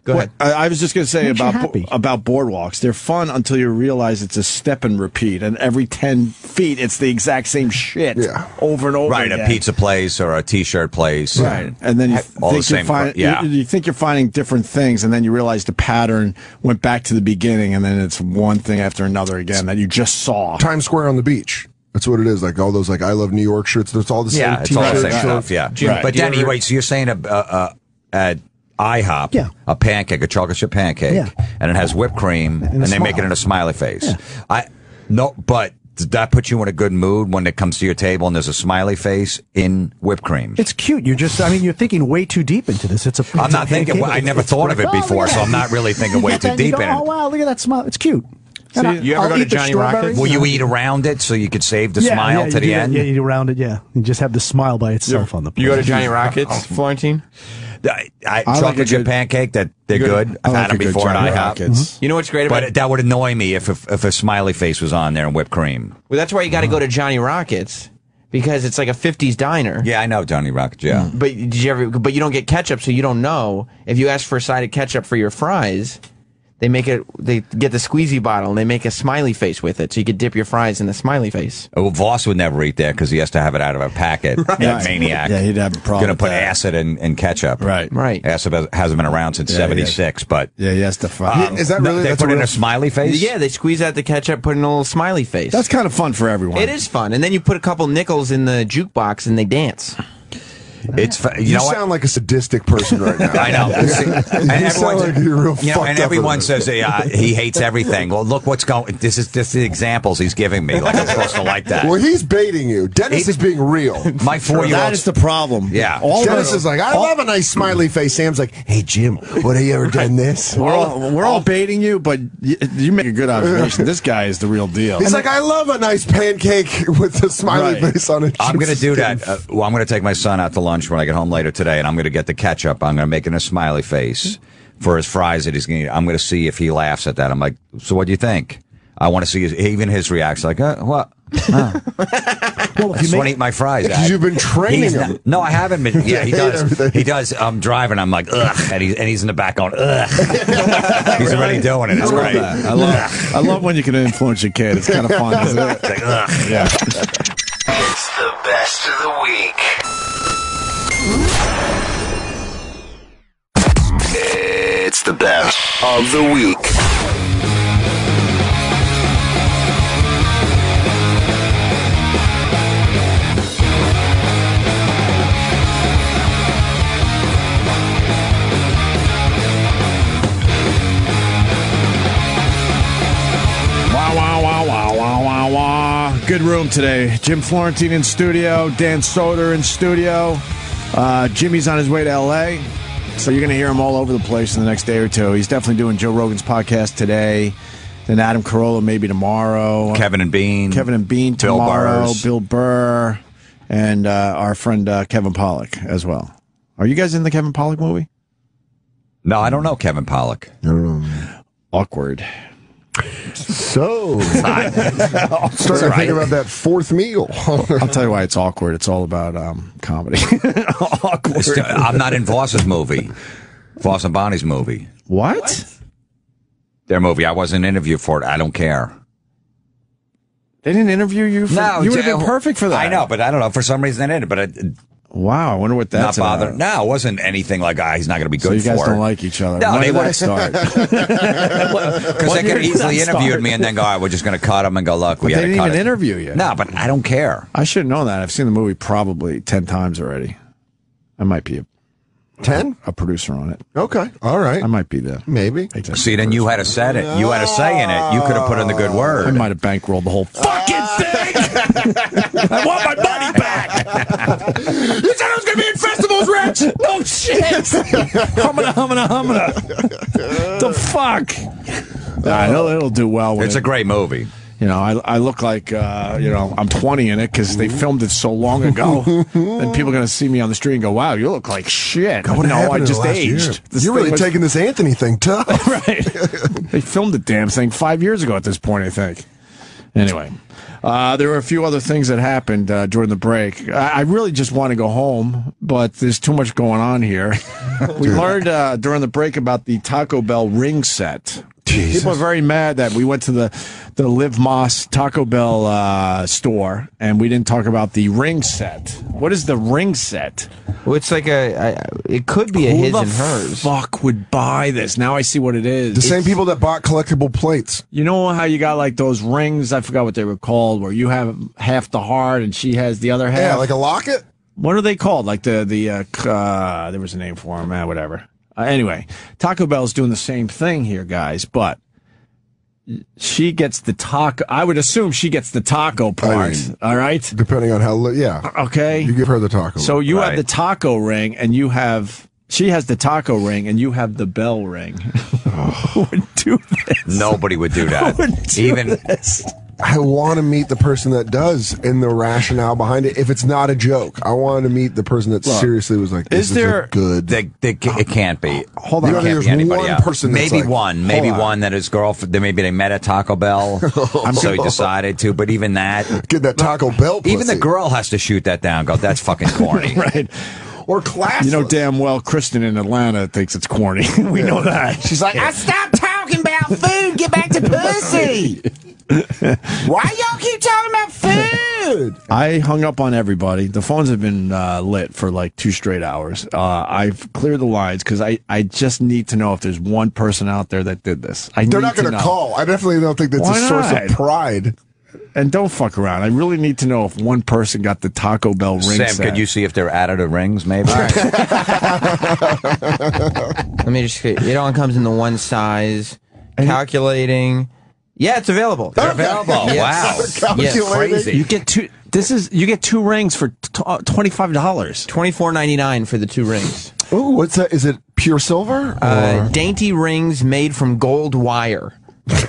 Go ahead. I was just going to say about boardwalks. They're fun until you realize it's a step and repeat, and every 10 feet it's the exact same shit over and over. Right, again. A pizza place or a T-shirt place. Right, and then you think you're finding different things, and then you realize the pattern went back to the beginning, and then it's one thing after another again that you just saw. Times Square on the beach. That's what it is. Like all those I Love New York shirts. It's all the same T-shirt. It's all the same stuff. Yeah, right. But Danny, wait. So you're saying IHOP, a pancake, a chocolate chip pancake, and it has whipped cream, and they make it in a smiley face. But does that put you in a good mood when it comes to your table and there's a smiley face in whipped cream? It's cute. You're thinking way too deep into this. I'm not thinking. I never thought of it before, so I'm not really thinking way too deep in it. Oh wow, look at that smile. It's cute. You ever go to Johnny Rockets? Will you eat around it so you could save the smile to the end? Yeah, you eat around it. Yeah, you just have the smile by itself on the plate. You go to Johnny Rockets, Florentine? Chocolate chip pancake, that they're good. I've had them before at IHOP. You know what's great about it? But that would annoy me if a smiley face was on there and whipped cream. Well, that's why you got to go to Johnny Rockets. Because it's like a 50s diner. Yeah, I know Johnny Rockets, yeah. But but you don't get ketchup, so you don't know. If you ask for a side of ketchup for your fries, they get the squeezy bottle and they make a smiley face with it, so you could dip your fries in the smiley face. Well, Voss would never eat that because he has to have it out of a packet. Right. That maniac. Yeah, he'd have a problem. Going to put acid in ketchup. Right. Acid hasn't been around since '76, but he has to find. Is that really? They put in a smiley face. Yeah, they squeeze out the ketchup, put in a little smiley face. That's kind of fun for everyone. It is fun, and then you put a couple nickels in the jukebox and they dance. It's you sound like a sadistic person right now. I know. And everyone's like you're real fucked and up everyone says he hates everything. Well, look what's going. This is just the examples he's giving me. Like I'm supposed to like that. Well, he's baiting you. Dennis is being real. My 4-year-old. That is the problem. Yeah. Dennis is like, I love a nice smiley face. Sam's like, hey Jim, what have you ever done this? We're all baiting you, but you make a good observation. This guy is the real deal. He's like, I love a nice pancake with the smiley face on it. I'm going to do that. I'm going to take my son out to lunch when I get home later today, and I'm going to get the ketchup. I'm going to make it a smiley face for his fries that he's going to eat. I'm going to see if he laughs at that. I'm like, so what do you think? I want to see even his reaction. Like, what? Well, I just want to eat my fries. Because you've been training him. No, I haven't been. Yeah, he does. He does. I'm driving. I'm like, ugh, and he's in the back going, ugh. He's already doing it. It's great. I love when you can influence your kid. It's kind of fun, isn't it? Like, ugh. Yeah. It's the best of the week. It's the best of the week. Good room today. Jim Florentine in studio. Dan Soder in studio. Jimmy's on his way to L.A., so you're going to hear him all over the place in the next day or two. He's definitely doing Joe Rogan's podcast today. Then Adam Carolla maybe tomorrow. Kevin and Bean tomorrow. Bill Burr. And our friend Kevin Pollak as well. Are you guys in the Kevin Pollak movie? No, I don't know Kevin Pollak. I don't know. Awkward. So, starting to think about that fourth meal. I'll tell you why it's awkward. It's all about comedy. Awkward. I'm not in Voss's movie. Voss and Bonnie's movie. What? Their movie. I wasn't interviewed for it. I don't care. They didn't interview you for No, you would have been perfect for that. I know, but I don't know. For some reason they didn't. But wow, I wonder what that's not bothered. about. No, it wasn't anything like, he's not going to be good for it. So you guys don't like each other. No, when they did would that start? Because they could have easily interviewed me and then go, all right, we're just going to cut them and go, look, we But had they to didn't cut even it. interview you. No, but I don't care. I should have known that. I've seen the movie probably 10 times already. I might be 10? a producer on it. Okay, all right. I might be there. Maybe. See, then you had to say it. You had a say in it. You could have put in the good word. I might have bankrolled the whole fucking thing. I want my money back. You said I was going to be in festivals, Rich. No shit. Humana. The fuck? Nah, it'll do well. It's a great movie. You know, I look like, I'm 20 in it because they filmed it so long ago. And people are going to see me on the street and go, wow, you look like shit. God, what no, happened I in the just last aged. year? You're really taking this Anthony thing tough. Right. They filmed the damn thing 5 years ago at this point, I think. Anyway, there were a few other things that happened during the break. I really just want to go home, but there's too much going on here. We learned during the break about the Taco Bell ring set. Jesus. People are very mad that we went to the Liv Moss Taco Bell store and we didn't talk about the ring set. What is the ring set? Well, it's like it could be a his and hers. Fuck would buy this? Now I see what it is. The same people that bought collectible plates. You know how you got like those rings? I forgot what they were called, where you have half the heart and she has the other half. Yeah, like a locket. What are they called? Like there was a name for them. Whatever. Anyway, Taco Bell's doing the same thing here, guys, but she gets the taco. I would assume she gets the taco part. All right, depending on how. Yeah. Okay. You give her the taco. So you have the taco ring, and you have. She has the taco ring, and you have the bell ring. Who would do this? Nobody would do that. Who would do this? I want to meet the person that does and the rationale behind it. If it's not a joke, I want to meet the person that seriously was like, is there good? It can't be. Hold on. It can't be anybody one else. person that's Maybe like, one that his girlfriend. Maybe they met at Taco Bell, so he decided to. But even that, get that Taco Bell. Pussy. Even the girl has to shoot that down. Go, that's fucking corny, right? Or classless. You know damn well Kristen in Atlanta thinks it's corny. We know that. She's like, I stopped talking about food. Get back to pussy. Why y'all keep talking about food? I hung up on everybody. The phones have been lit for like 2 straight hours. I've cleared the lines because I just need to know if there's one person out there that did this. They're not going to call. I definitely don't think that's a source of pride. And don't fuck around. I really need to know if one person got the Taco Bell ring Sam, set. could you see if they're additive rings, maybe? Let me just. It all comes in the one size. Calculating. Yeah, it's available. They're available. Yes. Wow. Yes. Crazy. You get two. You get 2 rings for $25. $24.99 for the 2 rings. Ooh, what's that? Is it pure silver? Dainty rings made from gold wire. Isn't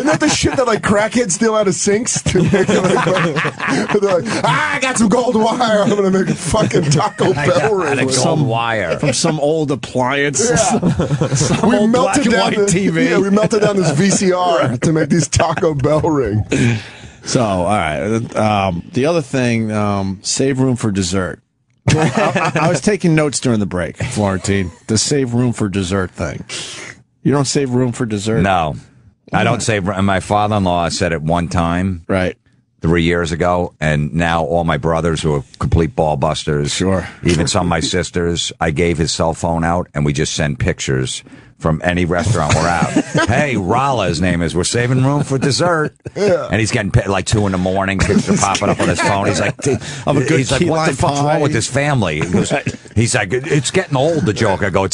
that the shit that like crackheads steal out of sinks? To make it they're like, I got some gold wire. I'm gonna make a fucking Taco Bell ring. And a gold wire from some old appliance. Yeah. Some old black and white TV. Yeah, we melted down this VCR to make these Taco Bell rings. So, all right. The other thing, save room for dessert. I was taking notes during the break, Florentine. The save room for dessert thing. You don't save room for dessert? No. I don't save room. My father-in-law said it one time. Right. 3 years ago, and now all my brothers who are complete ball busters, sure, even some of my sisters, I gave his cell phone out, and we just send pictures from any restaurant we're at. Hey, Rala, his name is. We're saving room for dessert. Yeah. And he's getting like 2 in the morning. Picture popping up on his phone. He's like, what the fuck's wrong with this family? He goes, he's like, it's getting old. The joke. I go,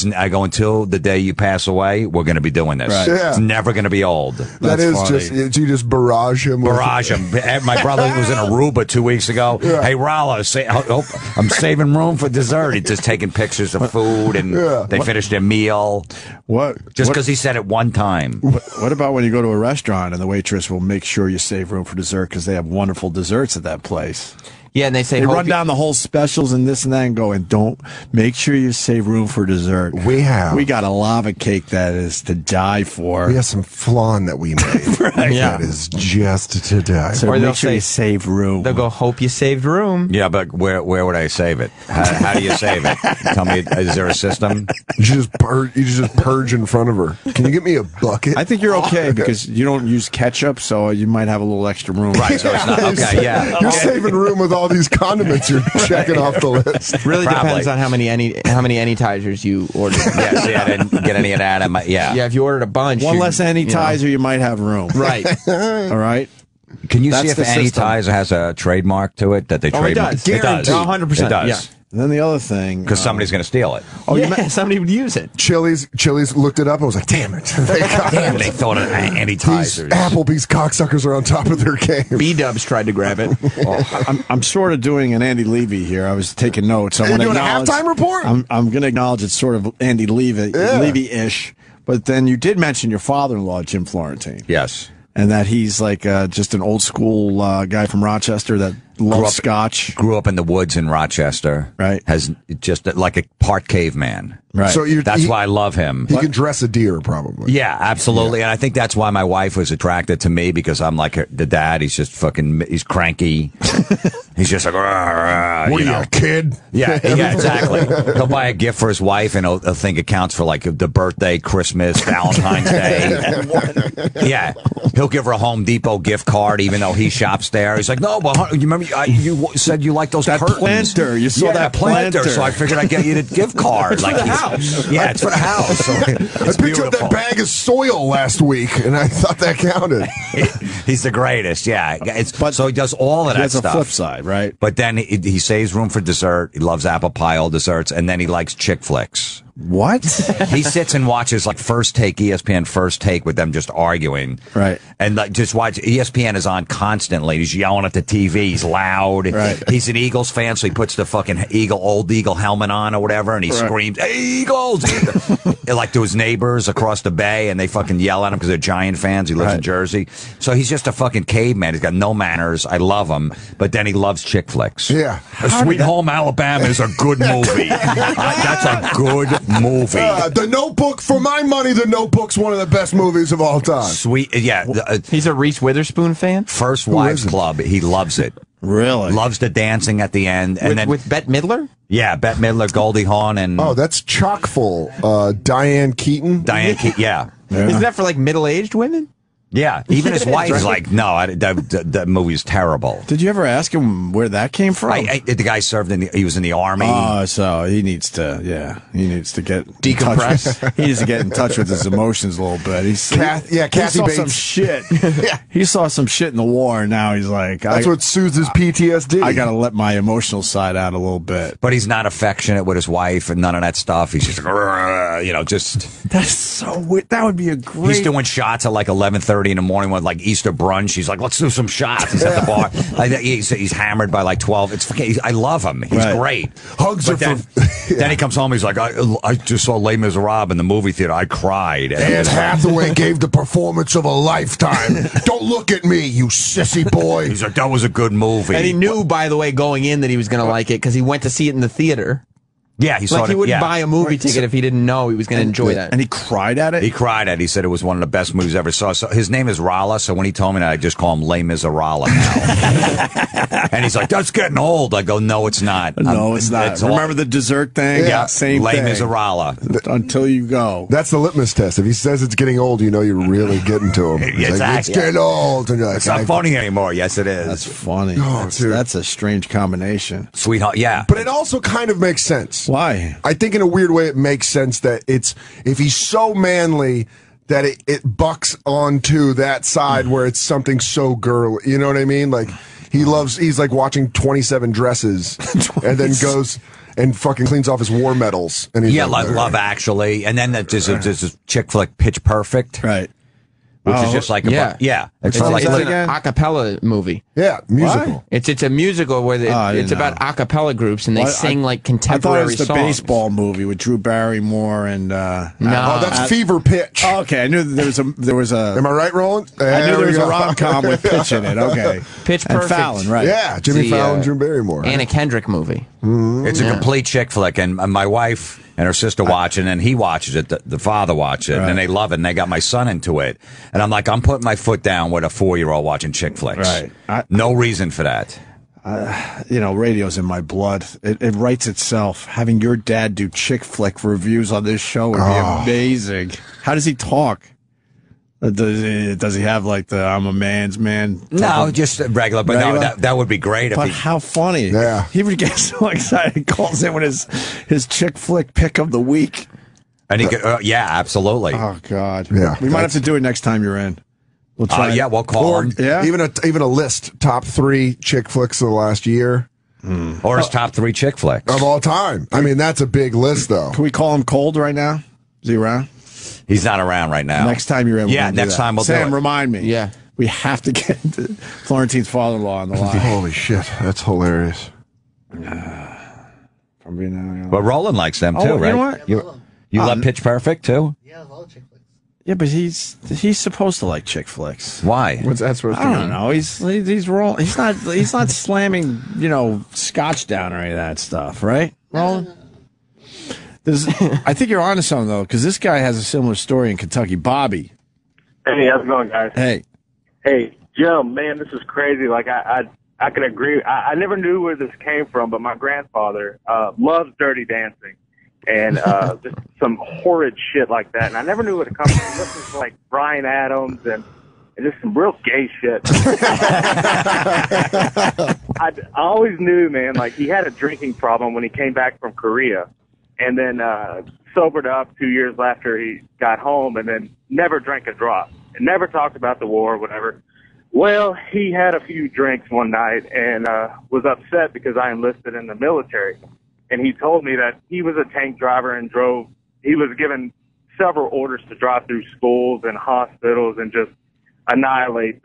until the day you pass away, we're going to be doing this. Right. Yeah. It's never going to be old. That is funny. You just barrage him. Barrage him. My brother was in Aruba 2 weeks ago. Yeah. Hey, Rala, I'm saving room for dessert. He's just taking pictures of food, and they finished their meal. What? Just because he said it one time. What about when you go to a restaurant and the waitress will make sure you save room for dessert because they have wonderful desserts at that place? Yeah, and they say they run down the whole specials and this and that and go, and don't make sure you save room for dessert. We got a lava cake that is to die for. We have some flan that we made. Right. That is just to die. So or make sure you save room. They'll go, hope you saved room. Yeah, but where would I save it? How do you save it? Tell me, is there a system? You just purge in front of her. Can you get me a bucket? I think you're okay because you don't use ketchup, so you might have a little extra room. Right, so it's not okay. Yeah, you're saving room with all these condiments you're checking off the list. Really depends on how many anytizers you ordered. Yeah, see, I didn't get any of that. Yeah, if you ordered a bunch, one less anytizer, you might have room. Right. All right. Can you see if anytizer has a trademark to it that they trademark? It does. 100%. It does. Yeah. And then the other thing, because somebody's going to steal it. Oh, yeah, somebody would use it. Chili's looked it up and was like, damn it. They thought of anytizers. Applebee's cocksuckers are on top of their game. B-dubs tried to grab it. I'm sort of doing an Andy Levy here. I was taking notes. Are you doing a halftime report? I'm going to acknowledge it's sort of Andy Levy-ish. But then you did mention your father-in-law, Jim Florentine. Yes. And that he's like just an old school guy from Rochester that loves scotch. Grew up in the woods in Rochester. Right. Has just like a part caveman. Right. So that's why I love him. He can dress a deer, probably. Yeah, absolutely. Yeah. And I think that's why my wife was attracted to me, because I'm like the dad. He's just he's cranky. He's just like, what are you, a kid? Yeah, exactly. He'll buy a gift for his wife, and he'll think it counts for like the birthday, Christmas, Valentine's Day. Yeah. He'll give her a Home Depot gift card, even though he shops there. He's like, no, but you remember you said you like those curtains. Planter. You saw that planter. So I figured I'd get you the gift card. It's for the house. Yeah, it's for the house. So I picked up that bag of soil last week, and I thought that counted. He's the greatest. Yeah. So he does all of that stuff. That's a flip side, right? But then he saves room for dessert. He loves apple pie, all desserts, and then he likes chick flicks. What? He sits and watches like First Take, ESPN First Take, with them just arguing. Right. And like just watch. ESPN is on constantly. He's yelling at the TV. He's loud. Right. He's an Eagles fan, so he puts the fucking old Eagle helmet on or whatever, and he screams, "Hey, Eagles!" Like to his neighbors across the bay, and they fucking yell at him because they're Giant fans. He lives in Jersey. So he's just a fucking caveman. He's got no manners. I love him. But then he loves chick flicks. Yeah. Sweet Home Alabama is a good movie. That's a good movie. The Notebook, for my money, The Notebook's one of the best movies of all time. Sweet, yeah. He's a Reese Witherspoon fan? First Wives Club. He loves it. Really? Loves the dancing at the end. And with Bette Midler? Yeah, Bette Midler, Goldie Hawn, and... Oh, that's chock full. Diane Keaton? Diane Keaton, yeah. Isn't that for, like, middle-aged women? Yeah, even his wife's like, no, that movie's terrible. Did you ever ask him where that came from? The guy served he was in the army. Oh, so he needs to get decompress. He needs to get in touch with his emotions a little bit. He saw Bates. some shit. He saw some shit in the war, and now he's like, that's what soothes his PTSD. I got to let my emotional side out a little bit. But he's not affectionate with his wife and none of that stuff. He's just like, just. That's so weird. That would be a great. He's doing shots at like 11:30 4:30 in the morning with like Easter brunch. He's like, let's do some shots. He's at the bar. He's hammered by like 12. It's fucking, I love him. He's great. Hugs but are then he comes home. He's like, I just saw Les Miserables in the movie theater. I cried. Anne Hathaway gave the performance of a lifetime. Don't look at me, you sissy boy. He's like, that was a good movie. And he knew, by the way, going in that he was going to like it because he went to see it in the theater. Yeah, he saw like it. He wouldn't buy a movie ticket if he didn't know he was going to enjoy that. And he cried at it? He cried at it. He said it was one of the best movies I ever saw. So his name is Rala, so when he told me that, I just call him Les Miserables now. And he's like, that's getting old. I go, no, it's not. No, it's not. Remember the dessert thing? Yeah, same Les thing. Miserables. Until you go. That's the litmus test. If he says it's getting old, you know you're really getting to him. He's like, it's getting old. And you're like, it's not funny anymore. Yes, it is. That's funny. Oh, that's a strange combination. Sweetheart, yeah. But it also kind of makes sense. Why? I think in a weird way it makes sense that it's, if he's so manly that it bucks onto that side where it's something so girly. You know what I mean? Like he's like watching 27 Dresses and then goes and fucking cleans off his war medals. And he's like Love Actually. And then there's this chick flick, Pitch Perfect. Right. Which is just like it's like an acapella movie. Yeah, musical. Why? It's a musical where it's about acapella groups and they sing like contemporary songs. I thought it was the baseball movie with Drew Barrymore and no, that's Fever Pitch. Oh, okay, I knew that there was a. Am I right, Roland? I knew there was a rom-com with Pitch in it. Okay, Pitch Perfect. And Fallon, right? Yeah, Jimmy Fallon, Drew Barrymore. Anna Kendrick movie. Mm-hmm. It's a complete chick flick, and my wife and her sister watch it, and he watches it, the father watches it, and they love it, and they got my son into it. And I'm like, I'm putting my foot down with a 4-year-old watching chick flicks. Right. No reason for that. Radio's in my blood. It writes itself. Having your dad do chick flick reviews on this show would be amazing. How does he talk? Does he have like the I'm a man's man? No, just regular. But no, that would be great. But how funny. Yeah. He would get so excited. He calls in with his chick flick pick of the week. And he could, yeah, absolutely. Oh, God. Yeah. We might have to do it next time you're in. We'll try. Yeah, we'll call him. Yeah. Even a list, top 3 chick flicks of the last year. Or his top 3 chick flicks. Of all time. I mean, that's a big list, though. Can we call him Cold right now? Is he around? He's not around right now. Next time you're in, next time we'll do it. Sam, remind me. Yeah. We have to get Florentine's father-in-law on the line. Holy shit, that's hilarious. But Roland likes them too, right? You know what? You love Pitch Perfect too? Yeah, I love chick flicks. Yeah, but he's supposed to like chick flicks. Why? What's that supposed to I mean? don't know. He's rolling. He's not slamming scotch down or any of that stuff, right? Roland? I think you're onto something though, because this guy has a similar story in Kentucky. Bobby. Hey, how's it going, guys? Hey, Jim, man, this is crazy. Like I can agree. I never knew where this came from, but my grandfather loves Dirty Dancing and just some horrid shit like that. And I never knew where it comes from. He listens to like Bryan Adams and just some real gay shit. I always knew, man. Like he had a drinking problem when he came back from Korea. And then sobered up 2 years after he got home and then never drank a drop and never talked about the war or whatever. Well, he had a few drinks one night and was upset because I enlisted in the military. And he told me that he was a tank driver and he was given several orders to drive through schools and hospitals and just annihilate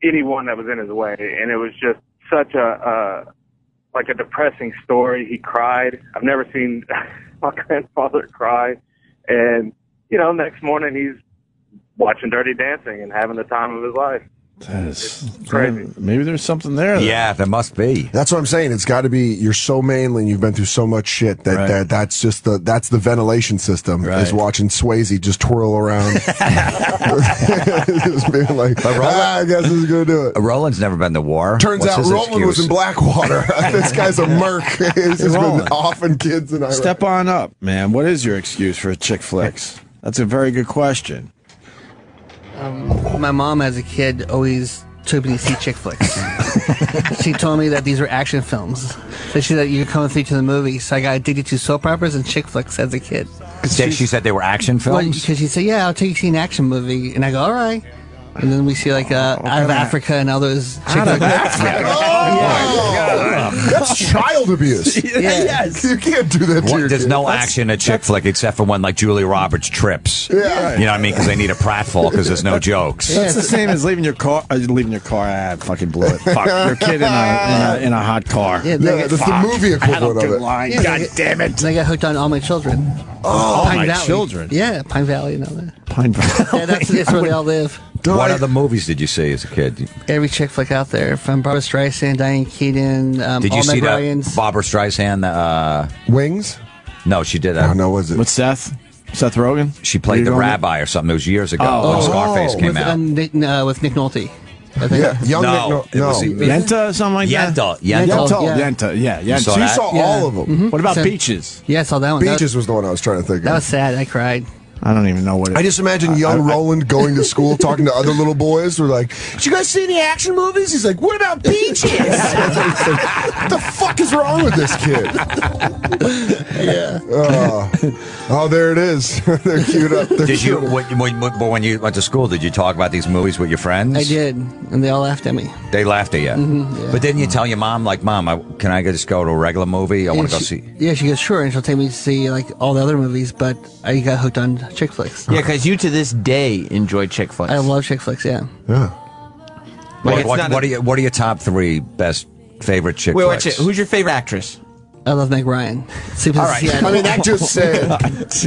anyone that was in his way. And it was just such a depressing story. He cried. I've never seen my grandfather cry. And, next morning he's watching Dirty Dancing and having the time of his life. That is crazy. Maybe there's something there. Yeah, there must be. That's what I'm saying. It's got to be. You're so manly and you've been through so much shit that's just that's the ventilation system. Right. Is watching Swayze just twirl around, just being like, I guess this is gonna do it. Roland's never been to war. Turns What's out his Roland was in Blackwater. This guy's a merc. He's just been offing kids in Iraq. Step on up, man. What is your excuse for chick flicks? That's a very good question. My mom, as a kid, always took me to see chick flicks. She told me that these were action films. So she said you could come with me to the movies. So I got addicted to soap operas and chick flicks as a kid. She said they were action films? Because she said, yeah, I'll take you to see an action movie. And I go, all right. And then we see like Out of Africa and all those chick flicks. That's child abuse. Yes. You can't do that to your There's kid. no action in a chick flick except for when like Julia Roberts trips. Yeah. You know what I mean? Because they need a pratfall because there's no jokes. That's the same as leaving your car. I fucking blew it. Fuck. Your kid in a hot car. Yeah, That's the movie I had a equivalent of good it. line. Yeah, God damn it. They got hooked on All My Children. All Pine My Valley. Children. Yeah, Pine Valley and all that. Pine Valley. Yeah, that's where they all live. What other movies did you see as a kid? Every chick flick out there, from Barbara Streisand, Diane Keaton, Did you all see Meg that Ryans. Barbara Streisand? Wings? No, she did that. Oh, no, was it? With Seth Rogen? She played the rabbi or something. It was years ago when Scarface came out. With Nick Nolte. I think. Yeah, young No, Nick. it was Yenta, something like that? Yenta. Yeah. saw So you that? saw all of them. Mm-hmm. What about Beaches? Yeah, I saw that one. Beaches was the one I was trying to think of. That was sad. I cried. I don't even know what it is. I just imagine young Roland going to school talking to other little boys who are like, did you guys see any action movies? He's like, what about Beaches? What the fuck is wrong with this kid? Yeah. Oh, there it is. They're queued up. Did you, when you went to school, did you talk about these movies with your friends? I did, and they all laughed at me. They laughed at you. Yeah. But didn't you tell your mom, like, Mom, can I just go to a regular movie? I want to go see. Yeah, she goes, sure, and she'll take me to see like all the other movies, but I got hooked on chick flicks. Yeah, because you to this day enjoy chick flicks. I love chick flicks, yeah. Yeah. What are your top 3 best favorite chick Wait, flicks? who's your favorite actress? I love Meg Ryan. All right. I mean, that just said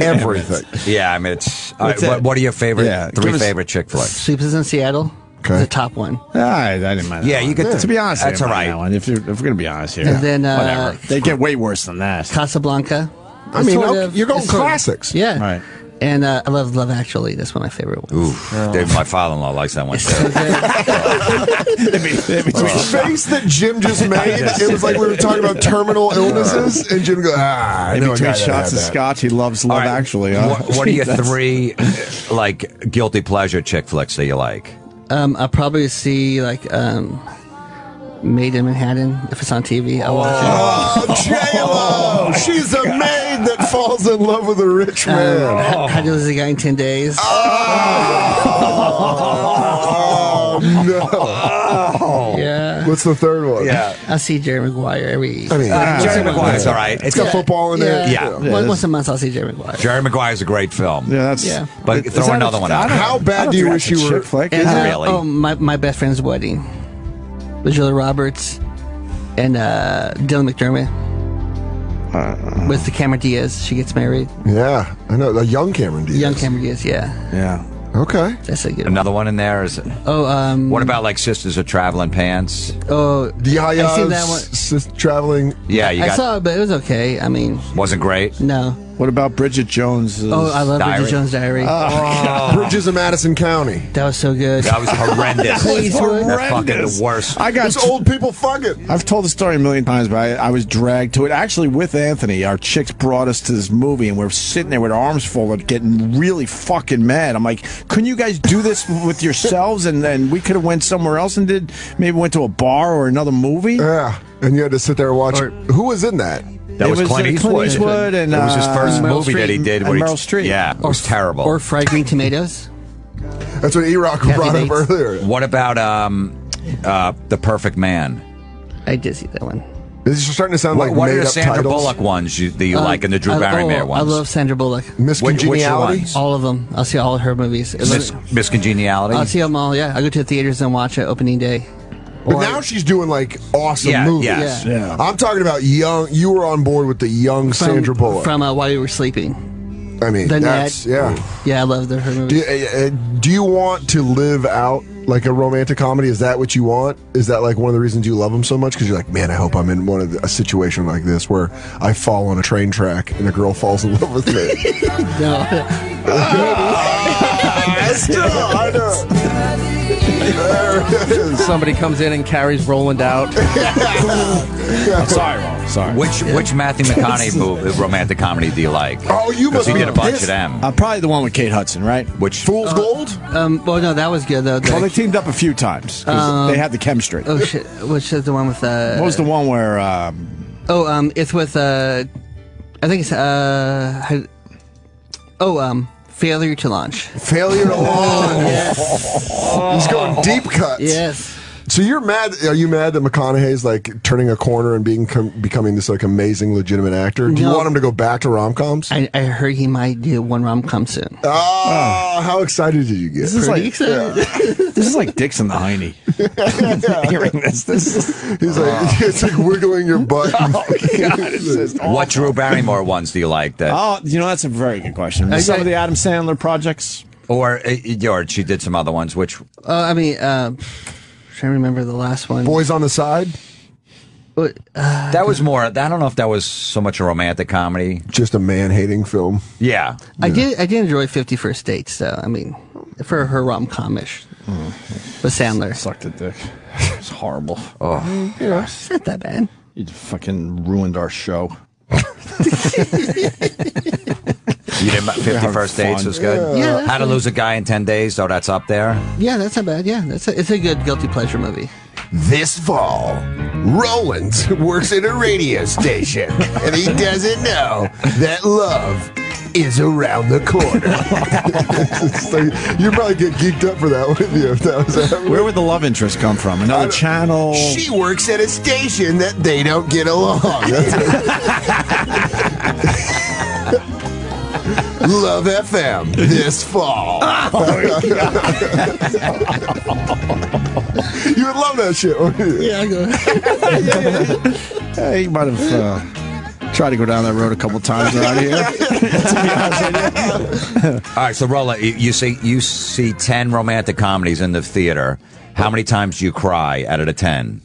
everything. Yeah, I mean, it's. What's it? What are your favorite Yeah, 3 give us- favorite chick flicks? Sleepless in Seattle. Okay. The top one. I didn't mind that. Yeah, you one. could. To be honest, That's I didn't all mind right. that one. If we're going to be honest here. And then whatever. They get way worse than that. Casablanca. I mean, Sort okay, of- you're going it's sort of- classics. Yeah. Right. And I love Love Actually. That's one of my favorite ones. Ooh, my father-in-law likes that one too. The face that Jim just made, it was like we were talking about terminal illnesses, and Jim goes, I In know a between guy that shots had of that. scotch, he loves Love All right, Actually. Huh? What are your That's- 3 like guilty pleasure chick flicks that you like? I'll probably see like Made in Manhattan if it's on TV. I'll watch Oh, J-Lo! She's a maid that falls in love with a rich it. man. How to Lose a Guy in 10 Days. Oh, no. Yeah. What's the third one? Yeah. I see Jerry Maguire every. I mean, Jerry Maguire's all right. It's got football in it. Yeah. Once a month I'll see Jerry Maguire. Jerry Maguire's a great film. Yeah, that's. Yeah. But throw another one out. How bad do you wish you were? Chick flick. And, Really? Oh, my best friend's wedding with Julia Roberts and Dylan McDermott. With the Cameron Diaz, she gets married. Yeah, I know. A young Cameron Diaz. Young Cameron Diaz, yeah. Yeah. Okay. That's a good Another one in there is. Oh, What about like Sisters of Traveling Pants? Oh, Yaya's I seen that one. traveling. Yeah, you I got. saw it, but it was okay. I mean, Wasn't great. no. What about Bridget Jones? Oh, I love Diary. Bridget Jones' Diary. Bridges of Madison County. That was so good. That was horrendous. Please, They're fucking the worst. I got Those old people fucking. I've told the story a million times, but I was dragged to it. Actually, with Anthony, our chicks brought us to this movie, and we're sitting there with our arms folded, getting really fucking mad. I'm like, couldn't you guys do this with yourselves? And then we could have went somewhere else and maybe went to a bar or another movie. Yeah, and you had to sit there and watch. Who was in that? That was Clint Eastwood. And it was his first Meryl movie that he Streep. did. And where he- Meryl Streep. Yeah, it was terrible. Or fried green tomatoes. That's what E-Rock Kathy brought up Bates. earlier. What about The Perfect Man? I did see that one. This is starting to sound like What are the made-up Sandra titles. Bullock ones that you like and the Drew Barrymore ones? I love Sandra Bullock. Miss Which Congeniality? ones? All of them. I'll see all of her movies. Miss Congeniality? I'll see them all, yeah. I go to the theaters and watch it opening day. But now she's doing like awesome Yeah, movies. yes. Yeah. I'm talking about young. You were on board with the young Sandra Bullock. From While We Were Sleeping. I mean, The that's Net. yeah. Yeah, I love her movies. Do you want to live out like a romantic comedy? Is that what you want? Is that like one of the reasons you love them so much? Because you're like, man, I hope I'm in a situation like this where I fall on a train track and a girl falls in love with me. No. I know. There it is. Somebody comes in and carries Roland out. I'm sorry, Ron. Sorry. Which Matthew McConaughey movie, romantic comedy do you like? Oh, you must he be did a bunch pissed. of them. Probably the one with Kate Hudson, right? Which Fool's Gold? Well, no, that was good, though. Well, they teamed up a few times because they had the chemistry. Oh, shit. Which is the one with... What was the one where... it's with... I think it's... Failure to Launch. Failure to Launch. Yes. He's going deep cuts. Yes. So you're mad? Are you mad that McConaughey's like turning a corner and becoming this like amazing, legitimate actor? Do you want him to go back to rom-coms? I heard he might do one rom-com soon. Oh, how excited did you get? This is this is like Dixon the Heine. Hearing this he's like, it's like wiggling your butt. What Drew Barrymore ones do you like? Oh, that's a very good question. Some of the Adam Sandler projects, or George, she did some other ones. Which trying to remember the last one. Boys on the Side. That was more. I don't know if that was so much a romantic comedy, just a man-hating film. Yeah, I did enjoy 50 First Dates, though. I mean, for her rom-com-ish with Sandler. Sucked a dick. It's horrible. Oh, it's not that bad. You fucking ruined our show. You did 50 First Dates was good. Yeah, How to Lose a Guy in 10 Days. Oh, that's up there. Yeah, that's not bad. Yeah, it's a good guilty pleasure movie. This fall, Roland works at a radio station, and he doesn't know that love is around the corner. You'd probably get geeked up for that, wouldn't you? If that was happening. Where would the love interest come from? Another channel? She works at a station that they don't get along. Love FM this fall. You would love that shit, wouldn't you? Yeah, I go. Hey, you might have tried to go down that road a couple times around here. To be honest with you. All right, so Rolla, you see 10 romantic comedies in the theater. How many times do you cry out of the 10?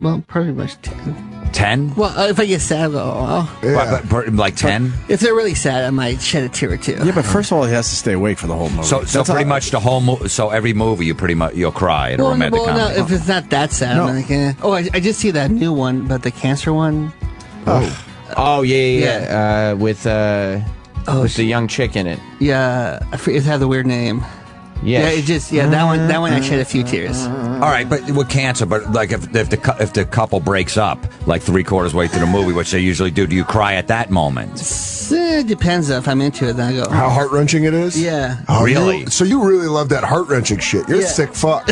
Well, pretty much 10. 10? Well, if I get sad, I'll go, Yeah. But like 10? If they're really sad, I might shed a tear or two. Yeah, but first of all, he has to stay awake for the whole movie. So pretty much the whole so every movie you'll cry at a romantic comedy. No, if it's not that sad, I'm like, eh. Oh, I just see that new one, but the cancer one. Oh yeah. With the young chick in it. Yeah, it had the weird name. Yeah, that one I shed a few tears. All right, but with cancer, but like if the couple breaks up like 3/4 way through the movie, which they usually do you cry at that moment? It depends if I'm into it. Then I go. How heart-wrenching it is? Yeah. Oh, really? So you really love that heart-wrenching shit? You're a sick fuck.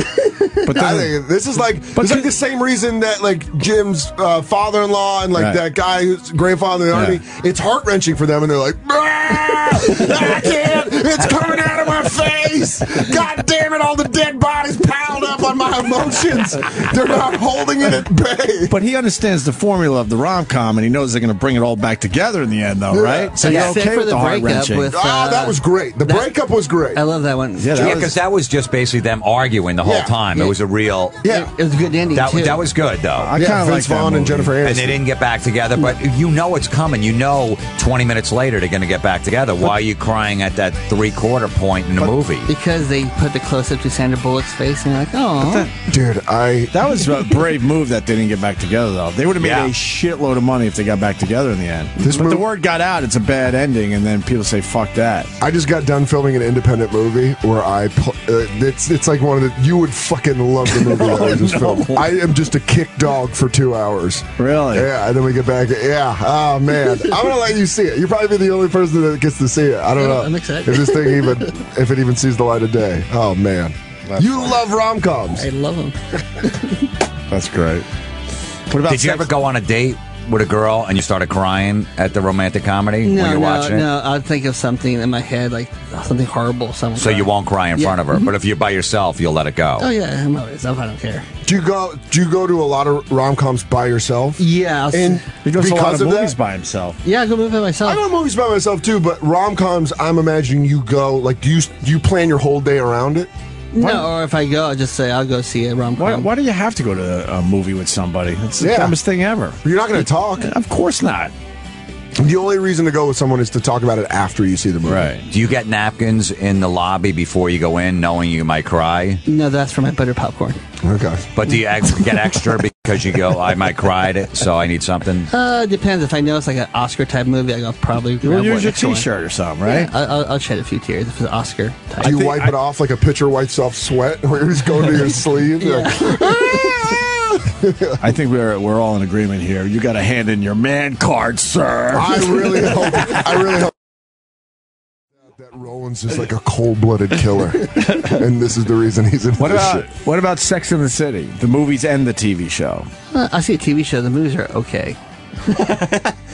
But I think this is like the same reason that like Jim's father-in-law and like that guy who's grandfather in the army. It's heart-wrenching for them, and they're like, I can't. It's coming out of my face. God damn it! All the dead bodies piled up on my emotions. They're not holding it at bay. But he understands the formula of the rom-com, and he knows they're going to bring it all back together in the end, though, right? So you're okay with the heart-wrenching. That was great. The breakup was great. I love that one. Yeah, because that was just basically them arguing the whole time. It was a real. Yeah, it was a good ending too. That was good though. I kind of like Vince Vaughn and Jennifer Aniston. And they didn't get back together, but you know it's coming. You know 20 minutes later they're going to get back together. Why are you crying at that 3/4 point in the movie? Because they put the close-up to Sandra Bullock's face, and you're like, oh. Dude, that was a brave move that they didn't get back together, though. They would have made a shitload of money if they got back together in the end. But the word got out, it's a bad ending, and then people say, fuck that. I just got done filming an independent movie where it's like one of the, you would fucking love the movie that I just filmed. I am just a kick dog for 2 hours. Really? Yeah, and then we get back. Yeah, oh man. I'm going to let you see it. You'll probably be the only person that gets to see it. I don't know. I'm excited. If this thing if it even sees the light of day. Oh man. You love rom-coms. I love them. That's great. What about Did you ever go on a date with a girl and you started crying at the romantic comedy when you're watching it? No, I'll think of something in my head, like something horrible. So you won't cry in front of her, but if you're by yourself, you'll let it go. Oh yeah, I'm by myself. I don't care. Do you go to a lot of rom-coms by yourself? Yeah, he goes to a lot of movies that? by himself. Yeah, I go movie by myself. I go to movies by myself too, but rom-coms, I'm imagining you go like, do you plan your whole day around it? No, or if I go, I'll just say I'll go see a rom-com. Why do you have to go to a movie with somebody? It's the dumbest thing ever. You're not going to talk. Of course not. The only reason to go with someone is to talk about it after you see the movie. Right. Do you get napkins in the lobby before you go in, knowing you might cry? No, that's for my butter popcorn. Okay. But do you get extra because you go, I might cry at it, so I need something? Depends. If I know it's like an Oscar-type movie, I go probably You'll use your T-shirt or something, right? Yeah, I'll shed a few tears if it's Oscar-type. Do you wipe it off like a pitcher wipes off sweat? Where you just go to your sleeve? I think we're all in agreement here. You got to hand in your man card, sir. I really hope. That Roland's just like a cold-blooded killer, and this is the reason he's in this shit. What about Sex and the City, the movies and the TV show? I see a TV show. The movies are okay.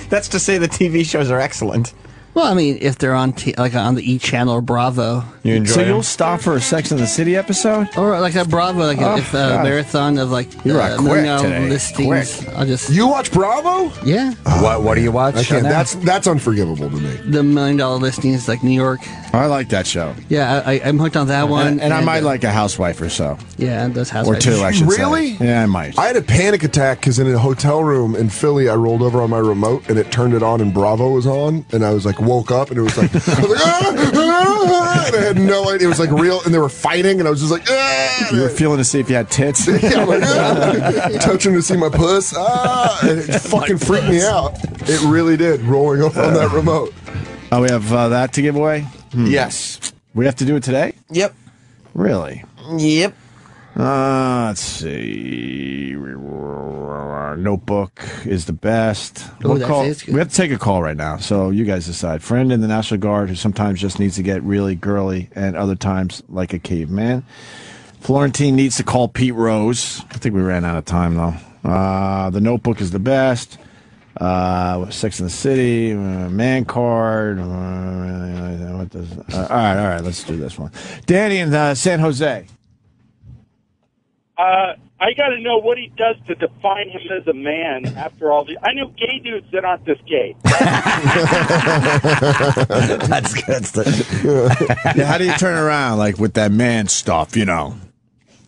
That's to say the TV shows are excellent. Well, I mean, if they're on like on the E Channel or Bravo, you enjoy. So them? you'll stop for a Sex and the City episode, or like a Bravo, like if a marathon of like You're quick today. listings. Quick. I'll just You watch Bravo? yeah. What do you watch? I can't. That's unforgivable to me. The $1 Million Listings, like New York. I like that show. Yeah, I'm hooked on that one. And I might like a housewife or so. Yeah, those Or housewives. two, I should Really? say. Yeah, I might. I had a panic attack because in a hotel room in Philly, I rolled over on my remote and it turned it on, and Bravo was on, and I was like woke up and it was like, I was like, and I had no idea. It was like real, and they were fighting, and I was just like, You were feeling to see if you had tits? Yeah, I'm like, touching to see my puss. And it fucking freaked me out. It really did, rolling over on that remote. Oh, we have that to give away? Yes. We have to do it today? Yep. Really? Yep. Let's see. Notebook is the best. Oh, that is good. We have to take a call right now, so you guys decide. Friend in the National Guard who sometimes just needs to get really girly and other times like a caveman. Florentine needs to call Pete Rose. I think we ran out of time, though. The Notebook is the best. Sex and the City, Man Card. What does? All right. Let's do this one. Danny in San Jose. I got to know what he does to define him as a man after all the. I know gay dudes that aren't this gay. That's good. Yeah, how do you turn around, like with that man stuff, you know?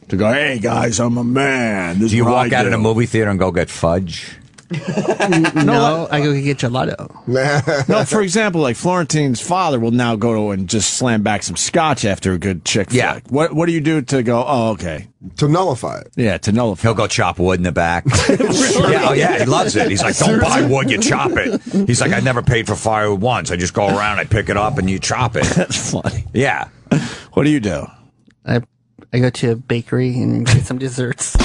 To go, hey guys, I'm a man. This Do you is what walk I out do. in a movie theater and go get fudge? No, I go get gelato. No, for example, like Florentine's father will now go and just slam back some scotch after a good chick flick. Yeah. What do you do to go, oh, okay. To nullify it. Yeah, to nullify. He'll go chop wood in the back. Yeah, oh yeah, he loves it. He's like, don't buy wood, you chop it. He's like, I never paid for firewood once. I just go around, I pick it up, and you chop it. That's funny. Yeah. What do you do? I go to a bakery and get some desserts.